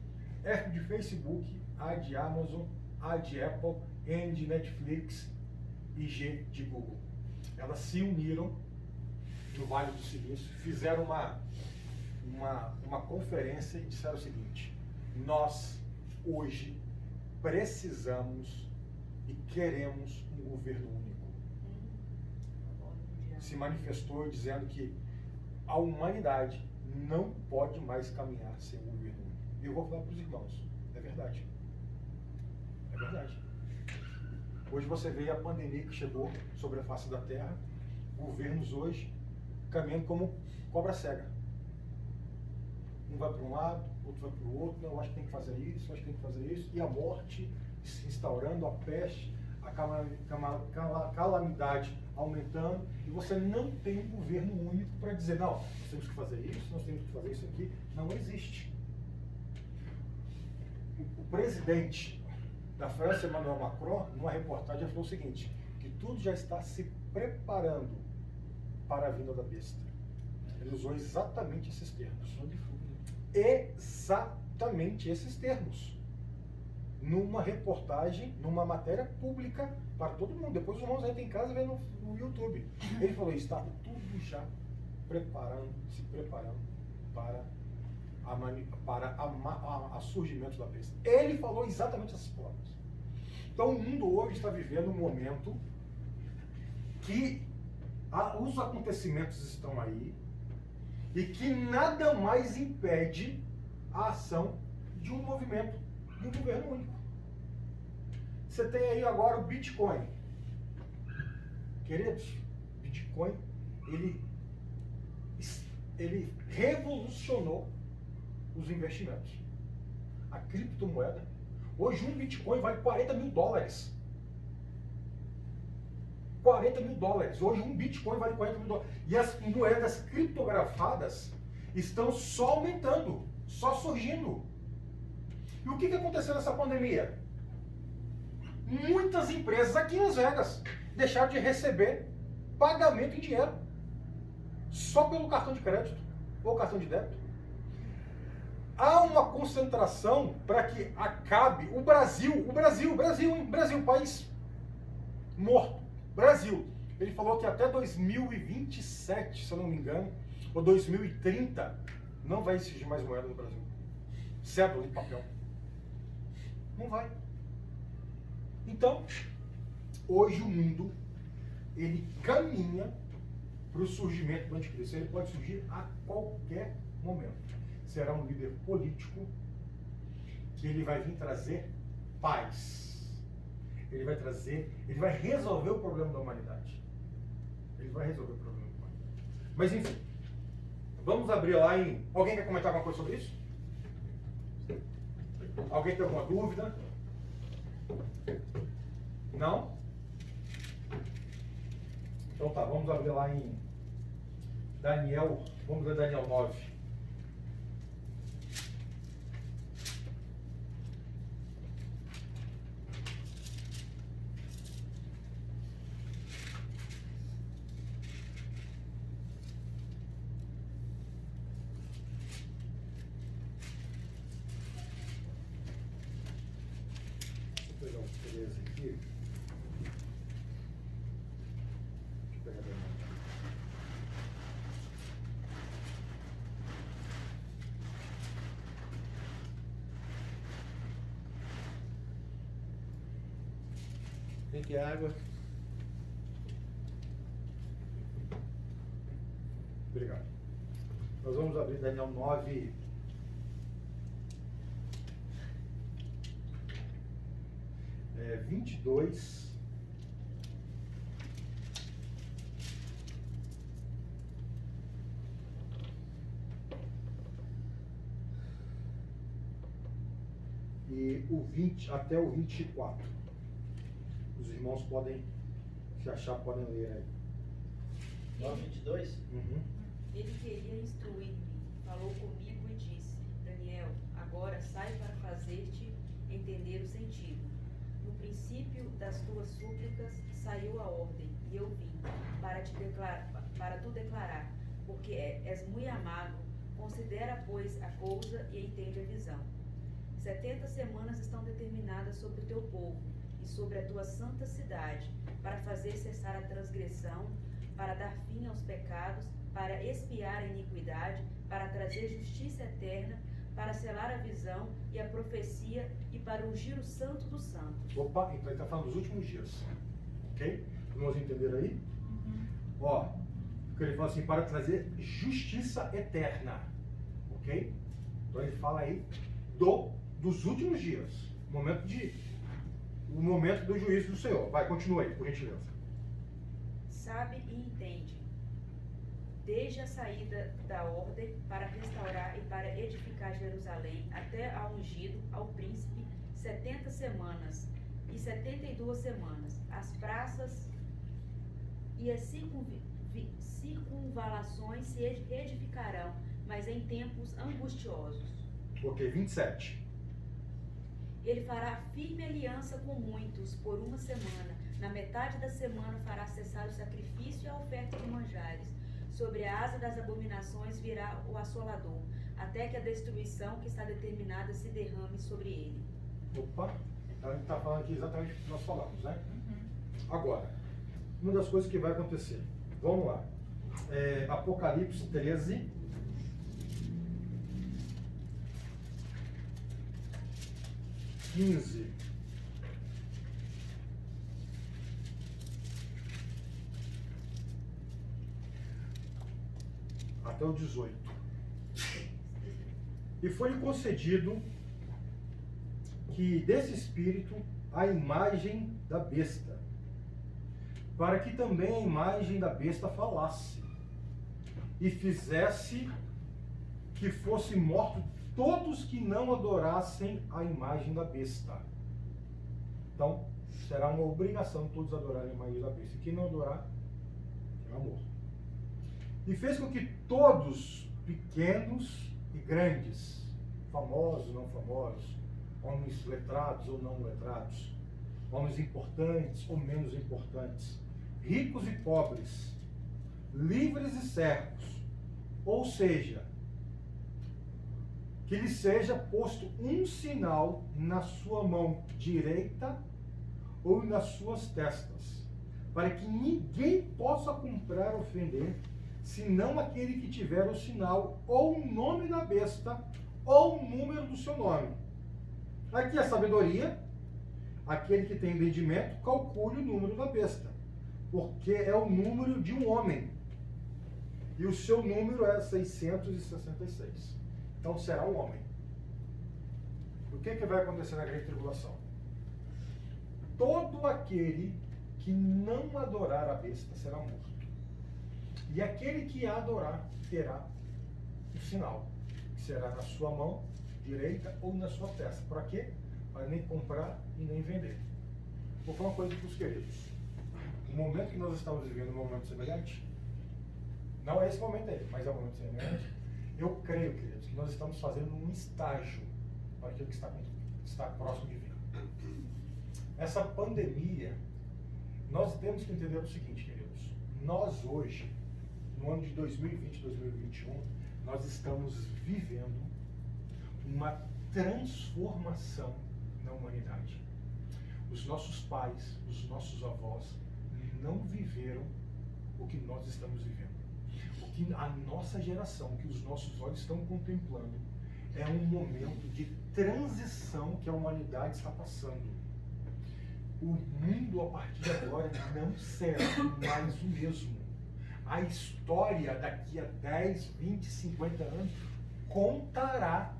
F de Facebook, A de Amazon, A de Apple, N de Netflix e G de Google. Elas se uniram no Vale do Silício, fizeram uma conferência e disseram o seguinte: nós hoje precisamos e queremos um governo único. Se manifestou dizendo que a humanidade não pode mais caminhar sem um governo único. E eu vou falar para os irmãos, é verdade. É verdade. Hoje você vê a pandemia que chegou sobre a face da Terra, governos hoje caminhando como cobra cega. Um vai para um lado, outro vai para o outro, não, eu acho que tem que fazer isso, eu acho que tem que fazer isso, e a morte se instaurando, a peste, a calamidade aumentando, e você não tem um governo único para dizer, não, nós temos que fazer isso, nós temos que fazer isso aqui. Não existe. O presidente da França, Emmanuel Macron, numa reportagem, falou o seguinte, que tudo já está se preparando para a vinda da besta. Ele usou exatamente esses termos. Exatamente esses termos. Numa reportagem, numa matéria pública para todo mundo. Depois os irmãos entram em casa e vê no YouTube. Ele falou, está tudo já se preparando para a surgimento da besta. Ele falou exatamente essas palavras. Então o mundo hoje está vivendo um momento que os acontecimentos estão aí e que nada mais impede a ação de um movimento, de um governo único. Você tem aí agora o Bitcoin. Queridos, Bitcoin, ele revolucionou os investimentos. A criptomoeda, hoje um Bitcoin vale $40 mil. $40 mil. Hoje um Bitcoin vale $40 mil. E as moedas criptografadas estão só aumentando, só surgindo. E o que aconteceu nessa pandemia? Muitas empresas aqui em Las Vegas deixaram de receber pagamento em dinheiro, só pelo cartão de crédito ou cartão de débito. Há uma concentração para que acabe o Brasil, país morto. Brasil. Ele falou que até 2027, se eu não me engano, ou 2030, não vai existir mais moeda no Brasil. Cédula de papel. Não vai. Então, hoje o mundo, ele caminha para o surgimento do anticristo. Ele pode surgir a qualquer momento. Será um líder político que ele vai vir trazer paz. Ele vai resolver o problema da humanidade. Ele vai resolver o problema da humanidade. Mas enfim, vamos abrir lá em... Alguém quer comentar alguma coisa sobre isso? Alguém tem alguma dúvida? Não? Então tá, vamos abrir lá em Daniel, vamos ler Daniel 9. Vou pegar os 13 aqui. Deixa eu pegar a Daniel aqui. Tem que água. Obrigado. Nós vamos abrir Daniel 9. É, 22. E o 20 até o 24. Os irmãos podem, se achar, podem ler aí. 9:22? Uhum. Ele queria instruir-me, falou comigo e disse, Daniel, agora sai para fazer-te entender o sentido. No princípio das tuas súplicas saiu a ordem, e eu vim para tu declarar, porque és muito amado. Considera, pois, a coisa e entende a visão. 70 semanas estão determinadas sobre o teu povo e sobre a tua santa cidade, para fazer cessar a transgressão, para dar fim aos pecados, para expiar a iniquidade, para trazer justiça eterna, para selar a visão e a profecia e para ungir o santo dos santos. Opa, então ele está falando dos últimos dias. Ok? Vamos entender aí? Ó, porque ele fala assim, para trazer justiça eterna. Ok? Então ele fala aí dos últimos dias. O momento do juízo do Senhor. Vai, continua aí, por gentileza. Sabe e entende. Desde a saída da ordem para restaurar e para edificar Jerusalém, até ao ungido, ao príncipe, 70 semanas e 72 semanas. As praças e as circunvalações se edificarão, mas em tempos angustiosos. Ok, 27. Ele fará firme aliança com muitos por uma semana. Na metade da semana fará cessar o sacrifício e a oferta de manjares. Sobre a asa das abominações virá o assolador, até que a destruição que está determinada se derrame sobre ele. Opa, então ele está falando aqui exatamente o que nós falamos, né? Agora, uma das coisas que vai acontecer. Vamos lá. Apocalipse 13. Até o 18. E foi-lhe concedido que desse espírito a imagem da besta, para que também a imagem da besta falasse, e fizesse que fosse morto todos que não adorassem a imagem da besta. Então, será uma obrigação todos adorarem a imagem da besta. E quem não adorar, será morto. E fez com que todos, pequenos e grandes, famosos, não famosos, homens letrados ou não letrados, homens importantes ou menos importantes, ricos e pobres, livres e servos, ou seja, que lhe seja posto um sinal na sua mão direita ou nas suas testas, para que ninguém possa comprar ou vender, senão aquele que tiver o sinal ou o nome da besta ou o número do seu nome. Aqui a sabedoria, aquele que tem entendimento, calcule o número da besta, porque é o número de um homem, e o seu número é 666. Então será um homem. O que vai acontecer na grande tribulação? Todo aquele que não adorar a besta será morto. E aquele que a adorar terá o sinal, que será na sua mão direita ou na sua testa. Para quê? Para nem comprar e nem vender. Vou falar uma coisa para os queridos. O momento que nós estamos vivendo é um momento semelhante. Não é esse momento aí, mas é um momento semelhante. Eu creio, queridos, que nós estamos fazendo um estágio para aquilo que está próximo de vir. Essa pandemia, nós temos que entender o seguinte, queridos. Nós hoje, no ano de 2020, 2021, nós estamos vivendo uma transformação na humanidade. Os nossos pais, os nossos avós não viveram o que nós estamos vivendo. O que a nossa geração, que os nossos olhos estão contemplando, é um momento de transição que a humanidade está passando. O mundo, a partir de agora, não será mais o mesmo. A história daqui a 10, 20, 50 anos contará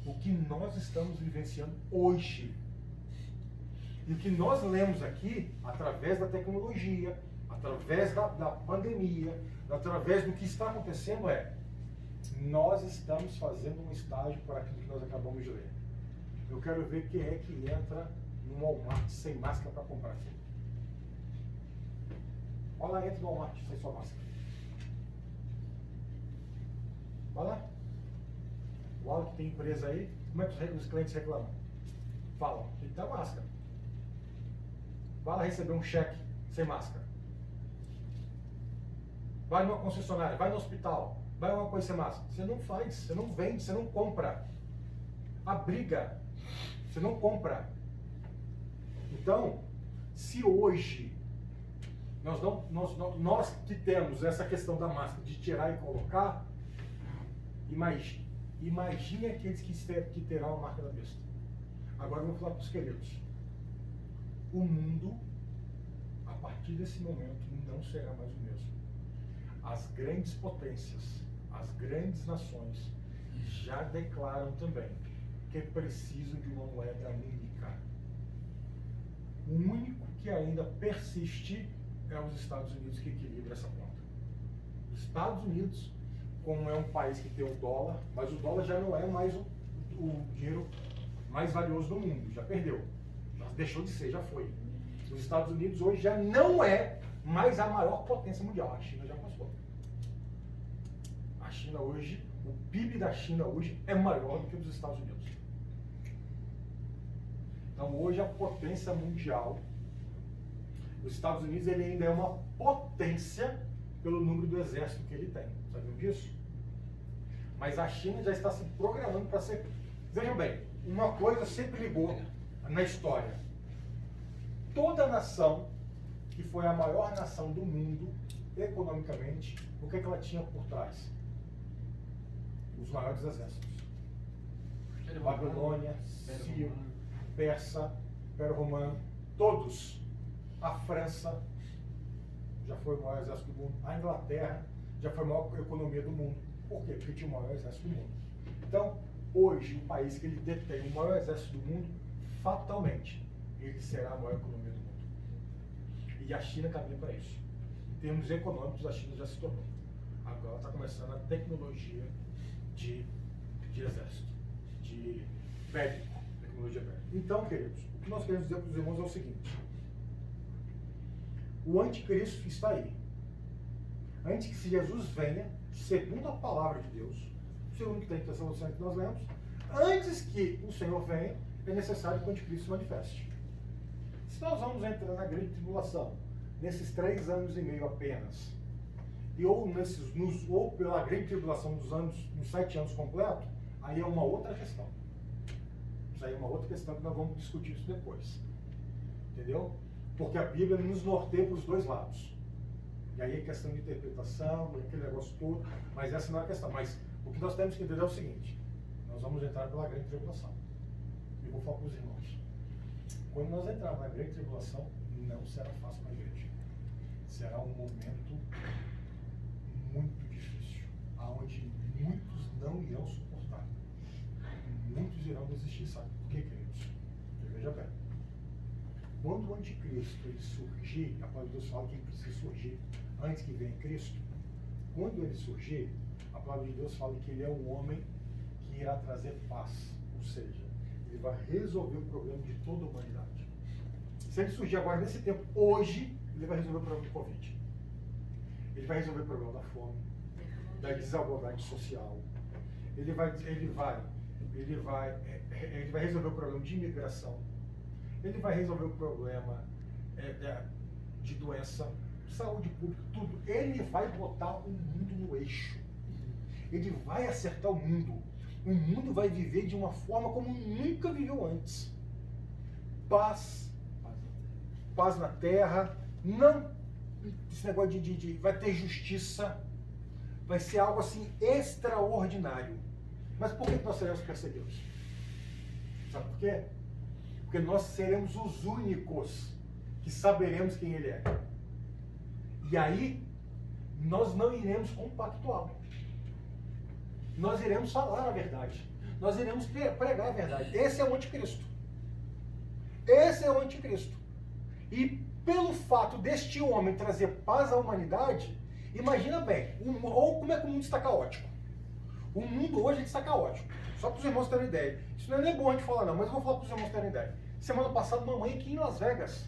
o que nós estamos vivenciando hoje. E o que nós lemos aqui, através da tecnologia, através da pandemia, através do que está acontecendo, nós estamos fazendo um estágio para aquilo que nós acabamos de ler. Eu quero ver quem é que entra no Walmart sem máscara para comprar aquilo. Olha lá, entra no Walmart sem sua máscara. Olha lá. Olha que tem empresa aí. Como é que os clientes reclamam? Falam, tem que dar máscara. vai lá receber um cheque sem máscara. Vai numa concessionária, vai no hospital, vai uma coisa sem máscara. Você não faz, você não vende, você não compra. A briga, você não compra. Então, se hoje nós que temos essa questão da máscara de tirar e colocar, imagine aqueles que terão a marca da besta. Agora eu vou falar para os queridos. O mundo, a partir desse momento, não será mais o mesmo. As grandes potências, as grandes nações já declaram também que precisam de uma moeda única. O único que ainda persiste é os Estados Unidos, que equilibra essa conta. Os Estados Unidos, como é um país que tem o dólar, mas o dólar já não é mais o dinheiro mais valioso do mundo, já perdeu. Já deixou de ser, já foi. Os Estados Unidos hoje já não é mais a maior potência mundial. A China já passou. A China hoje, o PIB da China hoje é maior do que o dos Estados Unidos. Então hoje a potência mundial, os Estados Unidos ele ainda é uma potência pelo número do exército que ele tem. Sabiam disso? Mas a China já está se programando para ser... Vejam bem, uma coisa sempre ligou na história. Toda nação que foi a maior nação do mundo, economicamente, o que ela tinha por trás? Os maiores exércitos. Babilônia, Sírio, Persa, Império Romano, todos. A França já foi o maior exército do mundo. A Inglaterra já foi a maior economia do mundo. Por quê? Porque tinha o maior exército do mundo. Então, hoje, o país que ele detém o maior exército do mundo, fatalmente, ele será a maior economia do mundo. E a China caminha para isso. Em termos econômicos, a China já se tornou. Agora está começando a tecnologia de exército, de bélico, tecnologia bélica. Então, queridos, o que nós queremos dizer para os irmãos é o seguinte: o anticristo está aí. Antes que Jesus venha, segundo a palavra de Deus, segundo o que tem em Tessalonicenses que nós lemos, antes que o Senhor venha, é necessário que o anticristo se manifeste. Se nós vamos entrar na grande tribulação, nesses 3 anos e meio apenas, ou pela grande tribulação nos 7 anos completos, aí é uma outra questão. Isso aí é uma outra questão que nós vamos discutir isso depois. Entendeu? Porque a Bíblia nos norteia para os dois lados. E aí é questão de interpretação, aquele negócio todo, mas essa não é a questão. Mas o que nós temos que entender é o seguinte: nós vamos entrar pela grande tribulação. E vou falar para os irmãos. Quando nós entrarmos na grande tribulação, não será fácil para a igreja. Será um momento muito difícil, onde muitos não irão suportar. Muitos irão desistir. Sabe por quê, queridos? Porque veja bem. Quando o anticristo ele surgir, a palavra de Deus fala que ele precisa surgir antes que venha Cristo. Quando ele surgir, a palavra de Deus fala que ele é o homem que irá trazer paz. Ou seja, ele vai resolver o problema de toda a humanidade. Se ele surgir agora nesse tempo, hoje, ele vai resolver o problema do Covid. Ele vai resolver o problema da fome, da desigualdade social. Ele vai resolver o problema de imigração. Ele vai resolver o problema de doença, saúde pública, tudo. Ele vai botar o mundo no eixo. Ele vai acertar o mundo. O mundo vai viver de uma forma como nunca viveu antes. Paz na terra. Não, esse negócio vai ter justiça. Vai ser algo assim extraordinário. Mas por que nós seremos perseguidos? Sabe por quê? Porque nós seremos os únicos que saberemos quem ele é. E aí, nós não iremos compactuá-lo. Nós iremos falar a verdade. Nós iremos pregar a verdade. Esse é o anticristo. Esse é o anticristo. E pelo fato deste homem trazer paz à humanidade, imagina bem, ou como é que o mundo está caótico. O mundo hoje está caótico. Só para os irmãos terem ideia. Isso não é nem bom a gente falar não, mas eu vou falar para os irmãos terem ideia. Semana passada, mamãe aqui em Las Vegas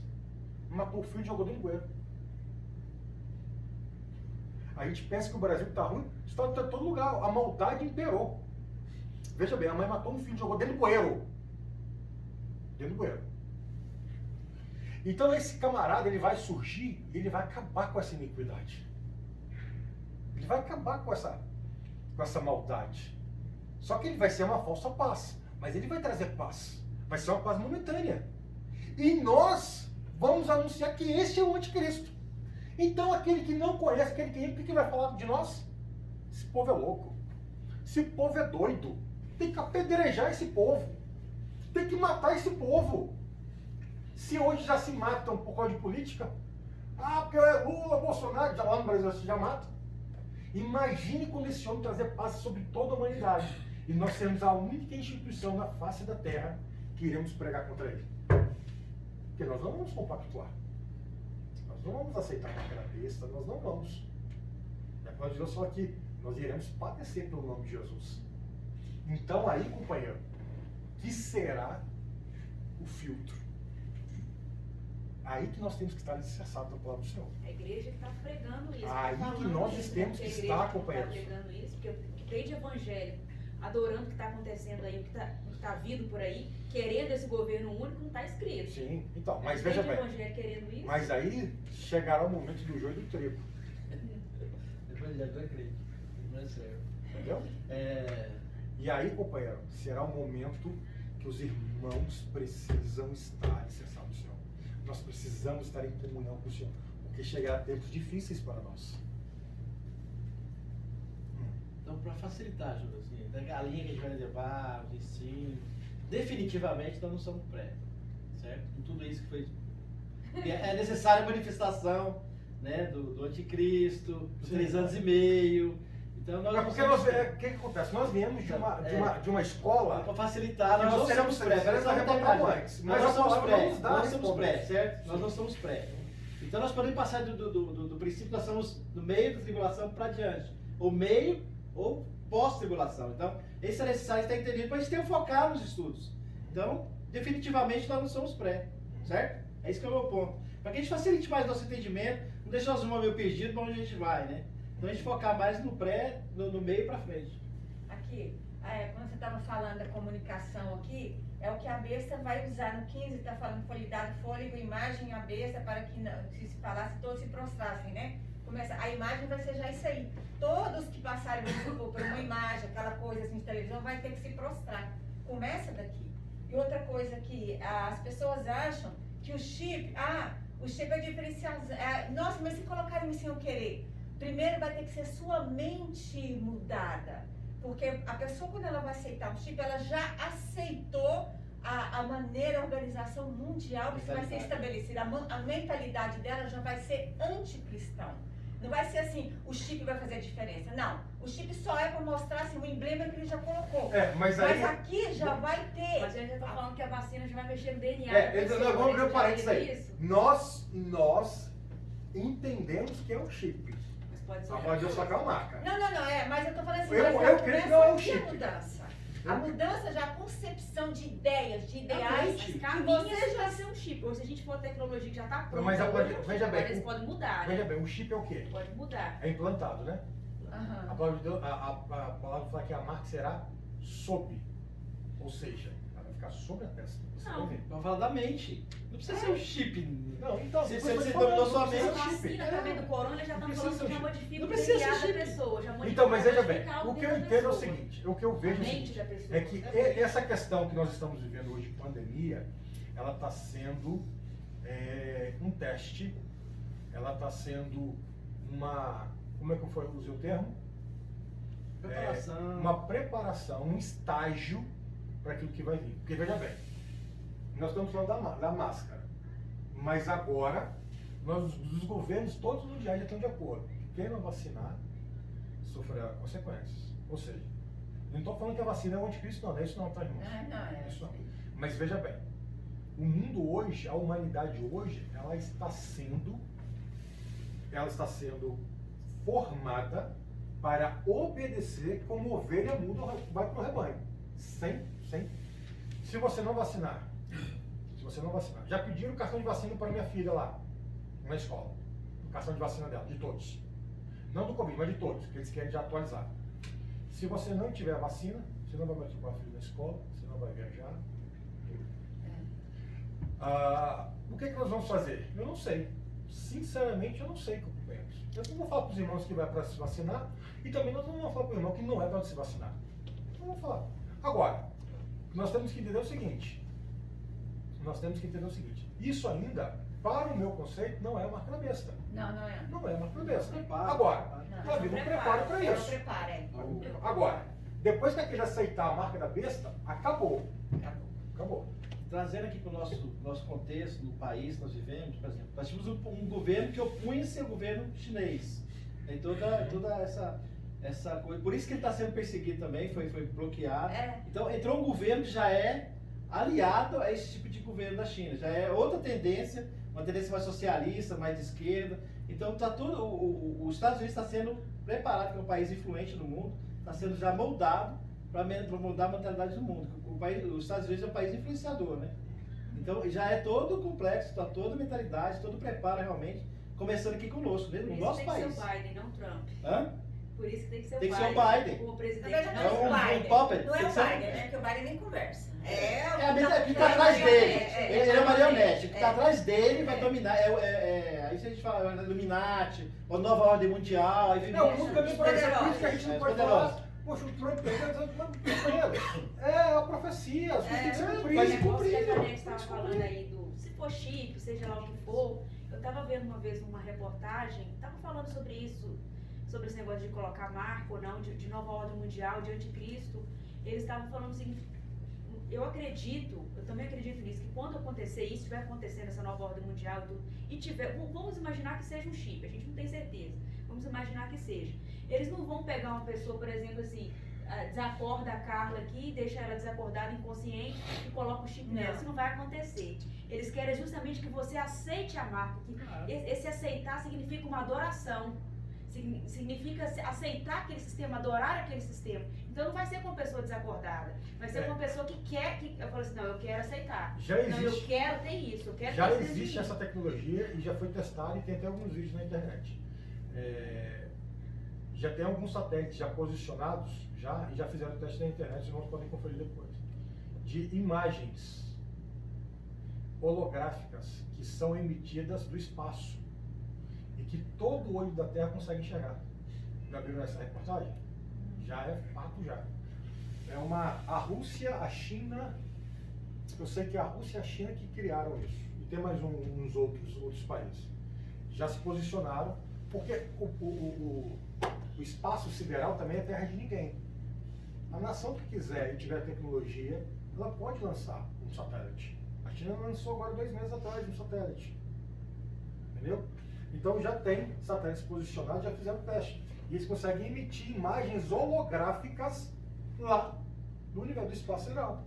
matou o filho de jogou dentro do bueiro. A gente pensa que o Brasil está ruim, está em todo lugar. A maldade imperou. Veja bem, a mãe matou um filho, jogou dentro do bueiro. Dentro do bueiro. Então esse camarada, ele vai surgir e ele vai acabar com essa iniquidade. Ele vai acabar com essa maldade. Só que ele vai ser uma falsa paz. Mas ele vai trazer paz. Vai ser uma paz momentânea. E nós vamos anunciar que esse é o anticristo. Então aquele que não conhece, aquele que entra, o que vai falar de nós? Esse povo é louco. Esse povo é doido. Tem que apedrejar esse povo. Tem que matar esse povo. Se hoje já se matam por causa de política, porque é Lula, Bolsonaro, já lá no Brasil se já mata. Imagine quando esse homem trazer paz sobre toda a humanidade. E nós seremos a única instituição na face da terra que iremos pregar contra ele. Porque nós não vamos compactuar. Nós não vamos aceitar uma cara besta, nós não vamos. É quando Deus fala que nós iremos padecer pelo nome de Jesus. Então aí, companheiro, que será o filtro? Aí que nós temos que estar alicerçados na palavra do Senhor. A igreja que está pregando isso. Aí tá que falando nós isso, temos porque que a igreja estar, não companheiros. Está pregando isso, porque o que tem de evangelho, adorando o que está acontecendo aí, o que está vindo por aí, querendo esse governo único, não está escrito. Sim, então, mas Tem veja de bem. evangelho querendo isso. Mas aí chegará o momento do joio e do trigo. Depois já dois crentes. Não é sério. Entendeu? É, E aí, companheiro, será o momento que os irmãos precisam estar alicerçados no Senhor. Nós precisamos estar em comunhão com o Senhor, porque chegará tempos difíceis para nós. então, para facilitar, Júlio, assim, da galinha que a gente vai levar, os ensinos, definitivamente nós não somos pré, certo? Com tudo isso que foi. É necessária a manifestação, né, do anticristo, dos 3 anos e meio. Então, nós É não porque somos nós, pré. o que acontece? Nós viemos de uma Para escola. facilitar, nós nós não seremos somos pré. pré, nós arrebatamos antes, mas Nós a não somos palavra pré, nos dá nós somos pré, respostas. certo? Nós não somos pré. Então nós podemos passar do princípio que nós somos no meio da tribulação para diante. Ou meio ou pós-tribulação. Então, isso é necessário estar entendido para a gente ter um focar nos estudos. Então, definitivamente nós não somos pré, certo? É isso que é o meu ponto. Para que a gente facilite mais nosso entendimento, não deixar os irmãos meio perdidos para onde a gente vai, né? Então a gente focar mais no pré, no meio para frente. Aqui, quando você estava falando da comunicação aqui, é o que a besta vai usar no 15, está falando que foi lhe dado fôlego, imagem à besta para que se falasse todos se prostrassem, né? A imagem vai ser já isso aí. Todos que passarem por uma imagem, aquela coisa assim de televisão, vai ter que se prostrar. Começa daqui. E outra coisa que as pessoas acham que o chip é diferenciado. Nossa, mas se colocarem sem eu querer, primeiro vai ter que ser sua mente mudada. Porque a pessoa, quando ela vai aceitar um chip, ela já aceitou a maneira, a organização mundial que vai ser estabelecida. A mentalidade dela já vai ser anticristão. Não vai ser assim, o chip vai fazer a diferença. Não, o chip só é para mostrar assim, o emblema que ele já colocou. Mas aí. Mas aqui já vai ter. Mas a gente já está falando que a vacina já vai mexer no DNA. Então nós vamos ver o parênteses aí. Isso. Nós entendemos que é um chip. Mas pode ser. A voz de Deus só que é uma marca. Não, mas eu tô falando assim, Eu mas creio que começa não é um aqui chip. a mudança. A mudança já, a concepção de ideias, de ideais, Mas que caminha você já vai ser um chip. Ou se a gente for a tecnologia que já está pronta, Mas hoje, veja bem, agora eles podem mudar, né? Veja bem, o chip é o quê? Pode mudar. É implantado, né? A Aham. palavra de Deus, a palavra fala que a marca será sob. Ou seja, ela vai ficar sobre a testa. Você Não. vai ver. Vamos falar da mente. Não precisa ser um chip. Não, então. Se depois você vai falar, dominou sua não precisa mente, ser A um chip. vacina também do corona já Não estão precisa falando que já ser um chip. modifica Não o precisa DNA ser da chip. pessoa. Já modifica Então, mas veja bem, modificar o que eu DNA da entendo é o pessoa. seguinte, o que eu vejo A é o mente seguinte, da pessoa. é que essa questão que nós estamos vivendo hoje de pandemia, ela está sendo um teste, ela está sendo uma, como é que eu usei o termo? Preparação. Uma preparação, um estágio para aquilo que vai vir. Porque veja bem, nós estamos falando da máscara, mas agora os governos todos mundiais já estão de acordo. Quem não vacinar sofrerá consequências. Ou seja, não estou falando que a vacina é o anticristo, não é isso não, tá, irmão? Não, é. Isso não. Mas veja bem, o mundo hoje, a humanidade hoje, ela está sendo formada para obedecer como ovelha muda vai para o rebanho. Se você não vacinar, já pediram o cartão de vacina para minha filha lá, na escola. O cartão de vacina dela, de todos. Não do Covid, mas de todos, que eles querem já atualizar. Se você não tiver vacina, você não vai matricular a filha na escola, você não vai viajar. O que nós vamos fazer? Eu não sei. Sinceramente, eu não sei, companheiros. Eu não vou falar para os irmãos que vai para se vacinar e também nós não vamos falar para o irmão que não é para se vacinar. Não vamos falar. Agora, nós temos que entender o seguinte. Isso ainda, para o meu conceito, não é marca da besta. Não, não é. Não é marca da besta. Preparo. Agora, Não, a Bíblia prepara para ela isso. prepara, é. Agora, depois que aquele aceitar a marca da besta, acabou. Acabou. Trazendo aqui para o nosso contexto, no país que nós vivemos, por exemplo, nós tínhamos um governo que opunha-se ao governo chinês. Tem toda essa coisa. Por isso que ele está sendo perseguido também, foi bloqueado. É. Então entrou um governo que já é aliado a esse tipo de governo da China. Já é outra tendência, uma tendência mais socialista, mais de esquerda. Então tá tudo, os Estados Unidos está sendo preparado, que é um país influente no mundo, está sendo já moldado para moldar a mentalidade do mundo. Os Estados Unidos é um país influenciador, né? Então já é todo complexo, está toda a mentalidade, todo o preparo realmente, começando aqui conosco, Por no isso nosso tem que país. ser o Biden, não o Trump. Hã? Por isso que tem que ser Tem o que ser Biden. o Biden. O presidente Na verdade, É não é o um Biden. puppet, Não é tem o que ser- Biden, né? Porque o Biden nem conversa. Que está atrás dele. Ele é marionete. O que está É. atrás dele vai É. dominar. Aí se a gente fala Illuminati, ou Nova Ordem Mundial, aí vem Não, o caminho para isso é por isso que a gente não pode falar. poderosa. Poxa, o Trump é a profecia, as coisas têm que ser Mas cumpridas. o negócio que a Janete estava falando aí se for chip, seja lá o que for, eu estava vendo uma vez uma reportagem, estava falando sobre isso, sobre esse negócio de colocar marca ou não, de nova ordem mundial, de anticristo. Eles estavam falando o seguinte, eu também acredito nisso, que quando acontecer isso, estiver acontecendo essa nova ordem mundial e tudo, e tiver, vamos imaginar que seja um chip, a gente não tem certeza, vamos imaginar que seja. Eles não vão pegar uma pessoa, por exemplo, assim, desacorda a Carla aqui, deixa ela desacordada, inconsciente, e coloca o chip nela. Isso não vai acontecer. Eles querem justamente que você aceite a marca. Que esse aceitar significa uma adoração. Significa aceitar aquele sistema, adorar aquele sistema. Então não vai ser com uma pessoa desacordada. Vai ser com uma pessoa que quer, eu falo assim, não, eu quero aceitar. Já Não, existe. eu quero ter isso, eu quero Já ter isso existe dentro de essa mim. tecnologia e já foi testada e tem até alguns vídeos na internet. Já tem alguns satélites já posicionados, e já fizeram teste na internet, os irmãos podem conferir depois, de imagens holográficas que são emitidas do espaço e que todo o olho da Terra consegue enxergar. Já viram essa reportagem? Já é fato já. A Rússia, a China, eu sei que é a Rússia e a China que criaram isso. E tem mais uns outros países. Já se posicionaram, porque o espaço sideral também é terra de ninguém. A nação que quiser e tiver tecnologia, ela pode lançar um satélite. A China lançou agora 2 meses atrás um satélite. Entendeu? Então já tem satélites posicionados, já fizeram teste. E eles conseguem emitir imagens holográficas lá no nível do espaço sideral,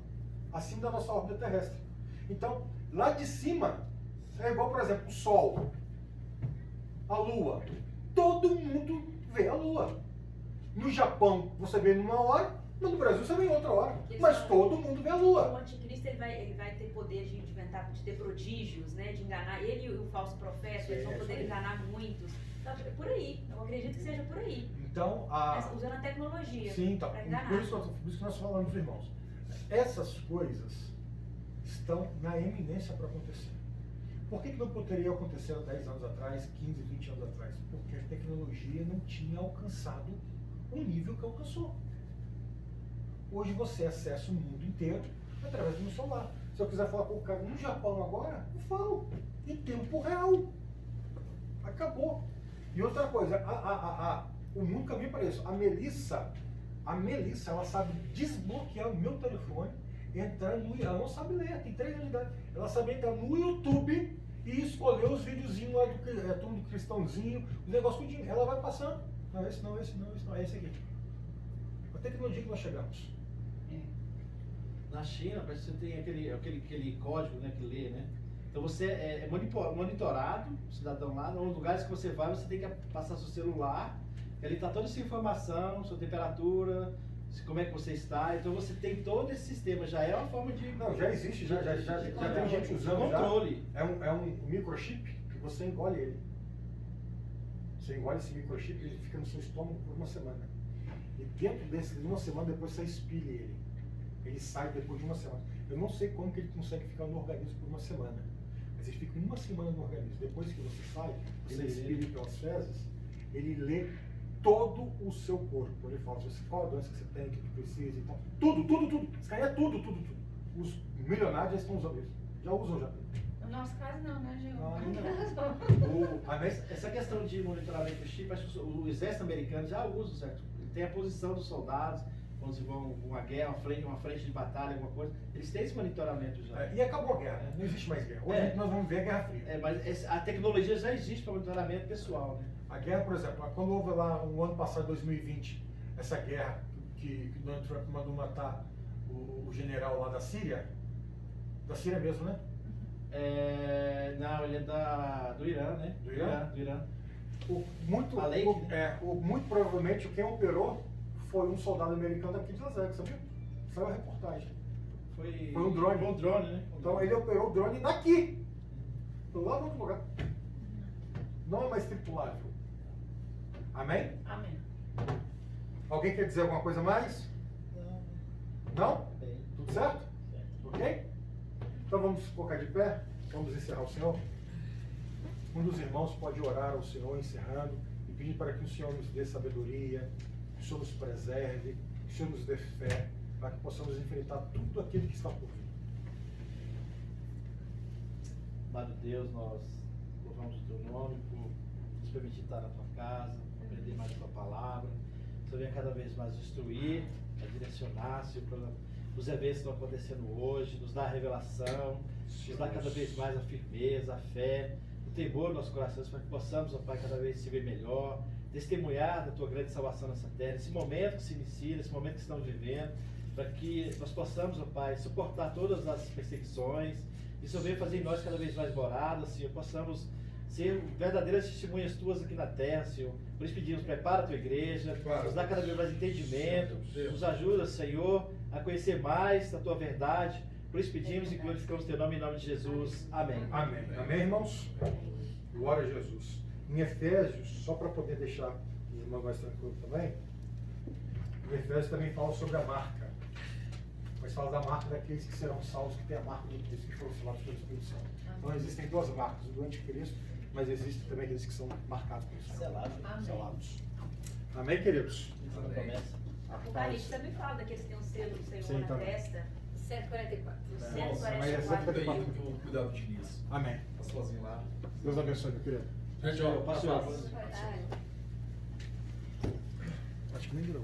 acima da nossa órbita terrestre. Então, lá de cima, é igual, por exemplo, o Sol, a Lua. Todo mundo vê a Lua. No Japão, você vê numa hora, mas no Brasil você vê em outra hora. Mas todo mundo vê a O Lua. anticristo ele vai ter poder de inventar, de ter prodígios, né, de enganar. Ele e o falso profeta, eles vão Sim, poder isso aí. enganar muitos. Então, é por aí, eu acredito que seja por aí. Então, Usando a tecnologia. sim, tá. Pra enganar. Por isso que nós falamos, irmãos. Essas coisas estão na eminência para acontecer. Por que não poderia acontecer há 10 anos atrás, 15, 20 anos atrás? Porque a tecnologia não tinha alcançado o nível que alcançou. Hoje você acessa o mundo inteiro através do meu celular. Se eu quiser falar com o cara no Japão agora, eu falo. Em tempo real. Acabou. E outra coisa, o mundo caminha para isso. A Melissa, ela sabe desbloquear o meu telefone, entrar no. Ela não sabe ler, tem 3 anos de idade. Ela sabe entrar no YouTube e escolher os videozinhos lá do turno do cristãozinho, o negócio tudinho. Ela vai passando. Não, esse não, esse não, esse não, é esse aqui. A tecnologia que nós chegamos. Na China, parece que você tem aquele código, né, que lê, né? Então você é monitorado, o cidadão lá, nos lugares que você vai, você tem que passar seu celular, ali está toda essa informação, sua temperatura, como é que você está, então você tem todo esse sistema, já é uma forma de... Não, já existe, já tem gente usando controle. Já. É um microchip que você engole ele. Você engole esse microchip, ele fica no seu estômago por 1 semana. E dentro de 1 semana depois você expile ele. Ele sai depois de 1 semana. Eu não sei como que ele consegue ficar no organismo por uma semana. Mas ele fica uma semana no organismo. Depois que você sai, você expira pelas fezes, ele lê todo o seu corpo. Ele fala qual a doença que você tem, o que precisa e tal. Tudo. Escaneia tudo. Os milionários já estão usando isso. Já usam já. No nosso caso não, né, Gil? Essa questão de monitoramento do chip, acho que o exército americano já usa, certo? Tem a posição dos soldados, quando eles vão uma guerra, uma frente de batalha, alguma coisa, eles têm esse monitoramento já. E acabou a guerra, né? Não existe mais guerra. Hoje nós vamos ver a Guerra Fria. Mas a tecnologia já existe para monitoramento pessoal, né? A guerra, por exemplo, quando houve lá no ano passado, 2020, essa guerra que Donald Trump mandou matar o general lá da Síria mesmo, né? Não, ele é do Irã, né? Do Irã? Do Irã. Muito provavelmente quem operou foi um soldado americano daqui de Las Vegas, sabia? Saiu a reportagem. Foi um drone. Foi um drone, né? Então ele operou o drone daqui, lá no outro lugar. Não é mais tripulável. Amém? Amém. Alguém quer dizer alguma coisa mais? Não? Bem. Tudo certo? Ok? Então vamos colocar de pé, vamos encerrar o Senhor. Um dos irmãos pode orar ao Senhor, encerrando, e pedir para que o Senhor nos dê sabedoria, que o Senhor nos preserve, que o Senhor nos dê fé, para que possamos enfrentar tudo aquilo que está por vir. Amado Deus, nós louvamos o Teu nome por nos permitir estar na Tua casa, aprender mais a Tua palavra. O Senhor venha cada vez mais instruir, a direcionar, Senhor, para os eventos que estão acontecendo hoje, nos dar a revelação, nos dar cada vez mais a firmeza, a fé, o temor nos nossos corações, para que possamos, ó Pai, cada vez se ver melhor, testemunhar da Tua grande salvação nessa terra, esse momento que se inicia, esse momento que estamos vivendo, para que nós possamos, ó Pai, suportar todas as perseguições, e o Senhor venha fazer em nós cada vez mais morada, Senhor, possamos ser verdadeiras testemunhas Tuas aqui na terra, Senhor. Por isso pedimos, prepara a Tua igreja, nos dá cada vez mais entendimento, nos ajuda, Senhor, a conhecer mais da Tua verdade. Por isso pedimos e glorificamos Teu nome em nome de Jesus. Amém. Amém. Amém, irmãos? Glória a Jesus. Em Efésios, só para poder deixar os irmãos mais tranquilos também, em Efésios também fala sobre a marca. Mas fala da marca daqueles que serão salvos, que tem a marca do Cristo, que foram selados pelo Espírito Santo. Então existem duas marcas, o do anticristo, mas existem também aqueles que são marcados pelo Senhor. Selados. Amém, queridos? Apocalipse também fala daqueles que têm um selo do Senhor na também. testa. 144. Mas é 144. Eu vou cuidar do Diniz. Amém. Tá sozinho lá. Deus abençoe, meu querido. Gente, ó, Pastor. Acho que nem virou.